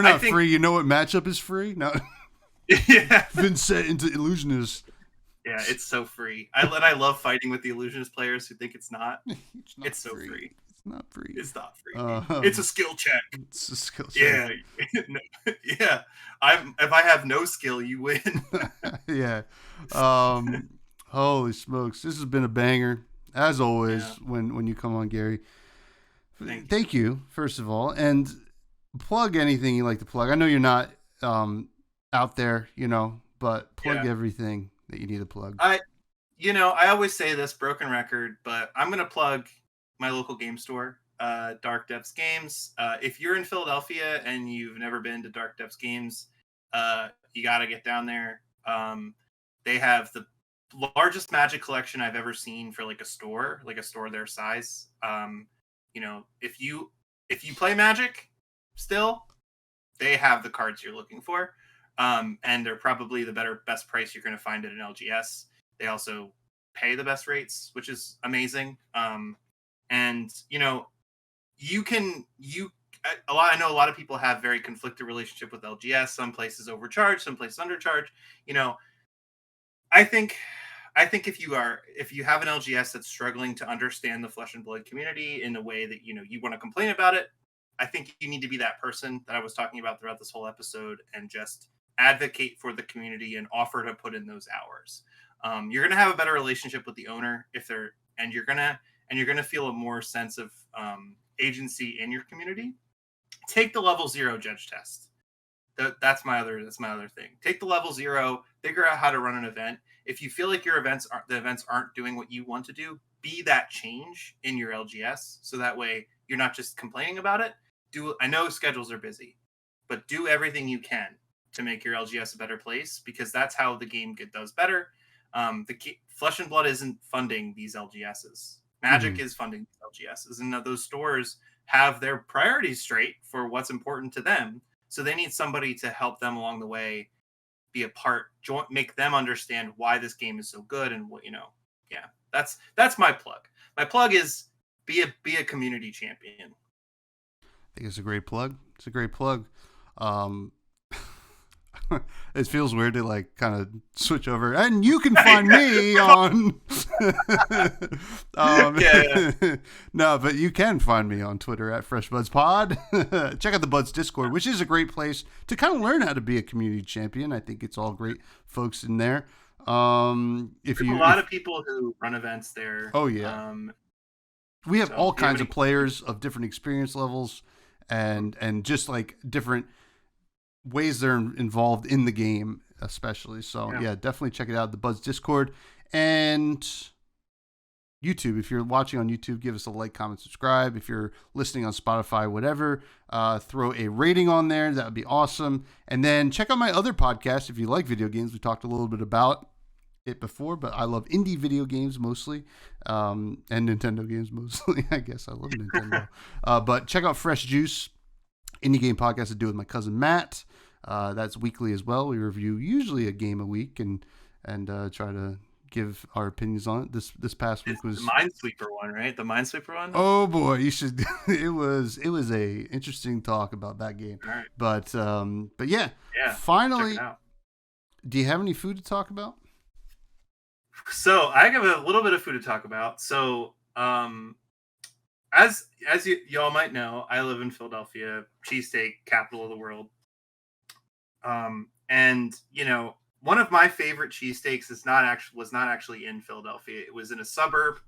not free. You know what matchup is free? No. Yeah. Vincent into Illusionist. Yeah, it's so free. I love fighting with the Illusionist players who think it's not. It's so free. It's not free. It's not free. It's a skill check. It's a skill check. Yeah. Yeah. If I have no skill, you win. Yeah. Holy smokes. This has been a banger. As always, when you come on, Gary. Thank you, first of all. And plug anything you like to plug. I know you're not out there, but plug everything that you need to plug. I always say this, broken record, but I'm going to plug my local game store, Dark Depths Games. If you're in Philadelphia and you've never been to Dark Depths Games, you got to get down there. They have the largest Magic collection I've ever seen for like a store their size. If you play Magic still, they have the cards you're looking for. And they're probably the best price you're going to find at an LGS. They also pay the best rates, which is amazing. I know a lot of people have very conflicted relationship with LGS. Some places overcharge, some places undercharge. I think if you have an LGS that's struggling to understand the Flesh and Blood community in a way that you want to complain about it, I think you need to be that person that I was talking about throughout this whole episode and just advocate for the community and offer to put in those hours. You're gonna have a better relationship with the owner and you're gonna feel a more sense of agency in your community. Take the level 0 judge test. That's my other thing. Take the level 0, figure out how to run an event. If you feel like the events aren't doing what you want to do, be that change in your LGS. So that way you're not just complaining about it. I know schedules are busy, but do everything you can to make your LGS a better place, because that's how the game does better. Flesh and Blood isn't funding these LGSs. Magic is funding these LGSs, and those stores have their priorities straight for what's important to them. So they need somebody to help them along the way, be a part, make them understand why this game is so good and what Yeah, that's my plug. My plug is be a community champion. I think it's a great plug. It's a great plug. It feels weird to kind of switch over, and you can find me on no, but you can find me on Twitter at freshbudspod. Check out the Buds Discord, which is a great place to kind of learn how to be a community champion. I think it's all great folks in there. There's a lot of people who run events there. Oh yeah. We have all kinds of players of different experience levels and just like different ways they're involved in the game, especially. So yeah, definitely check it out. The Buds Discord and YouTube. If you're watching on YouTube, give us a like, comment, subscribe. If you're listening on Spotify, whatever, throw a rating on there. That would be awesome. And then check out my other podcast. If you like video games, we talked a little bit about it before, but I love indie video games mostly, and Nintendo games mostly. I guess I love Nintendo. But check out Fresh Juice, indie game podcast I do with my cousin Matt. That's weekly as well. We review usually a game a week and try to give our opinions on it. This past week was the Minesweeper one, right? The Minesweeper one. Oh boy, you should. It was a interesting talk about that game. All right. But yeah. Finally, check it out. Do you have any food to talk about? So I have a little bit of food to talk about. So as y'all might know, I live in Philadelphia, cheesesteak capital of the world. And one of my favorite cheesesteaks was not actually in Philadelphia. It was in a suburb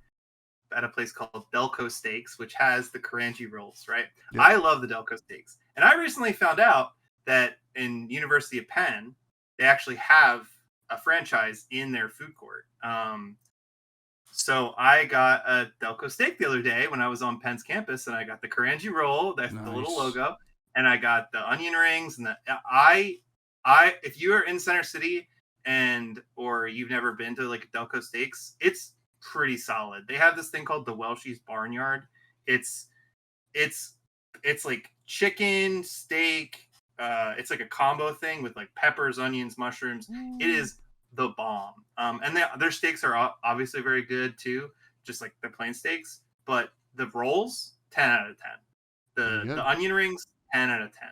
at a place called Delco Steaks, which has the Karanji rolls, right? Yep. I love the Delco Steaks. And I recently found out that in University of Penn, they actually have a franchise in their food court. So I got a Delco steak the other day when I was on Penn's campus, and I got the Karanji roll, the little logo, and I got the onion rings, and if you are in Center City or you've never been to like Delco Steaks, it's pretty solid. They have this thing called the Welsh's Barnyard. It's like chicken, steak. It's like a combo thing with like peppers, onions, mushrooms. It is the bomb. And their steaks are obviously very good too, just like the plain steaks. But the rolls, 10 out of 10. The onion rings, 10 out of 10.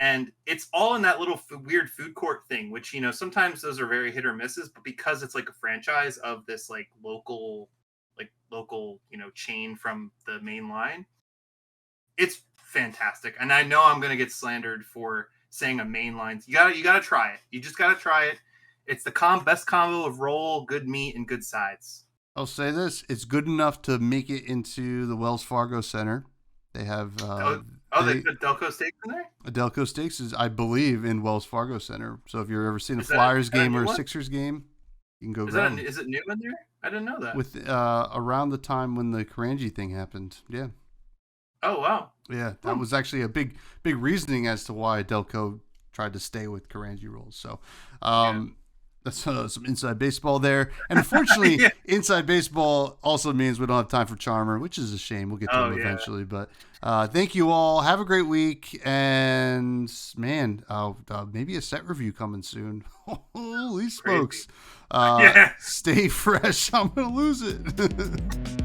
And it's all in that little weird food court thing, which, sometimes those are very hit or misses, but because it's like a franchise of this like local, chain from the main line, it's fantastic. And I know I'm going to get slandered for saying a main line. You gotta try it. You just gotta try it. It's the best combo of roll, good meat, and good sides. I'll say this. It's good enough to make it into the Wells Fargo Center. They have... they put Delco Steaks in there? Delco Steaks is, I believe, in Wells Fargo Center. So if you've ever seen a Flyers game or a Sixers game, you can go grab them. Is it new in there? I didn't know that. With around the time when the Karanji thing happened. Yeah. Oh, wow. Yeah, that was actually a big reasoning as to why Delco tried to stay with Karanji rolls. So that's some inside baseball there. And unfortunately, inside baseball also means we don't have time for Charmer, which is a shame. We'll get to him eventually. But thank you all. Have a great week. And, man, maybe a set review coming soon. Holy smokes. Stay fresh. I'm going to lose it.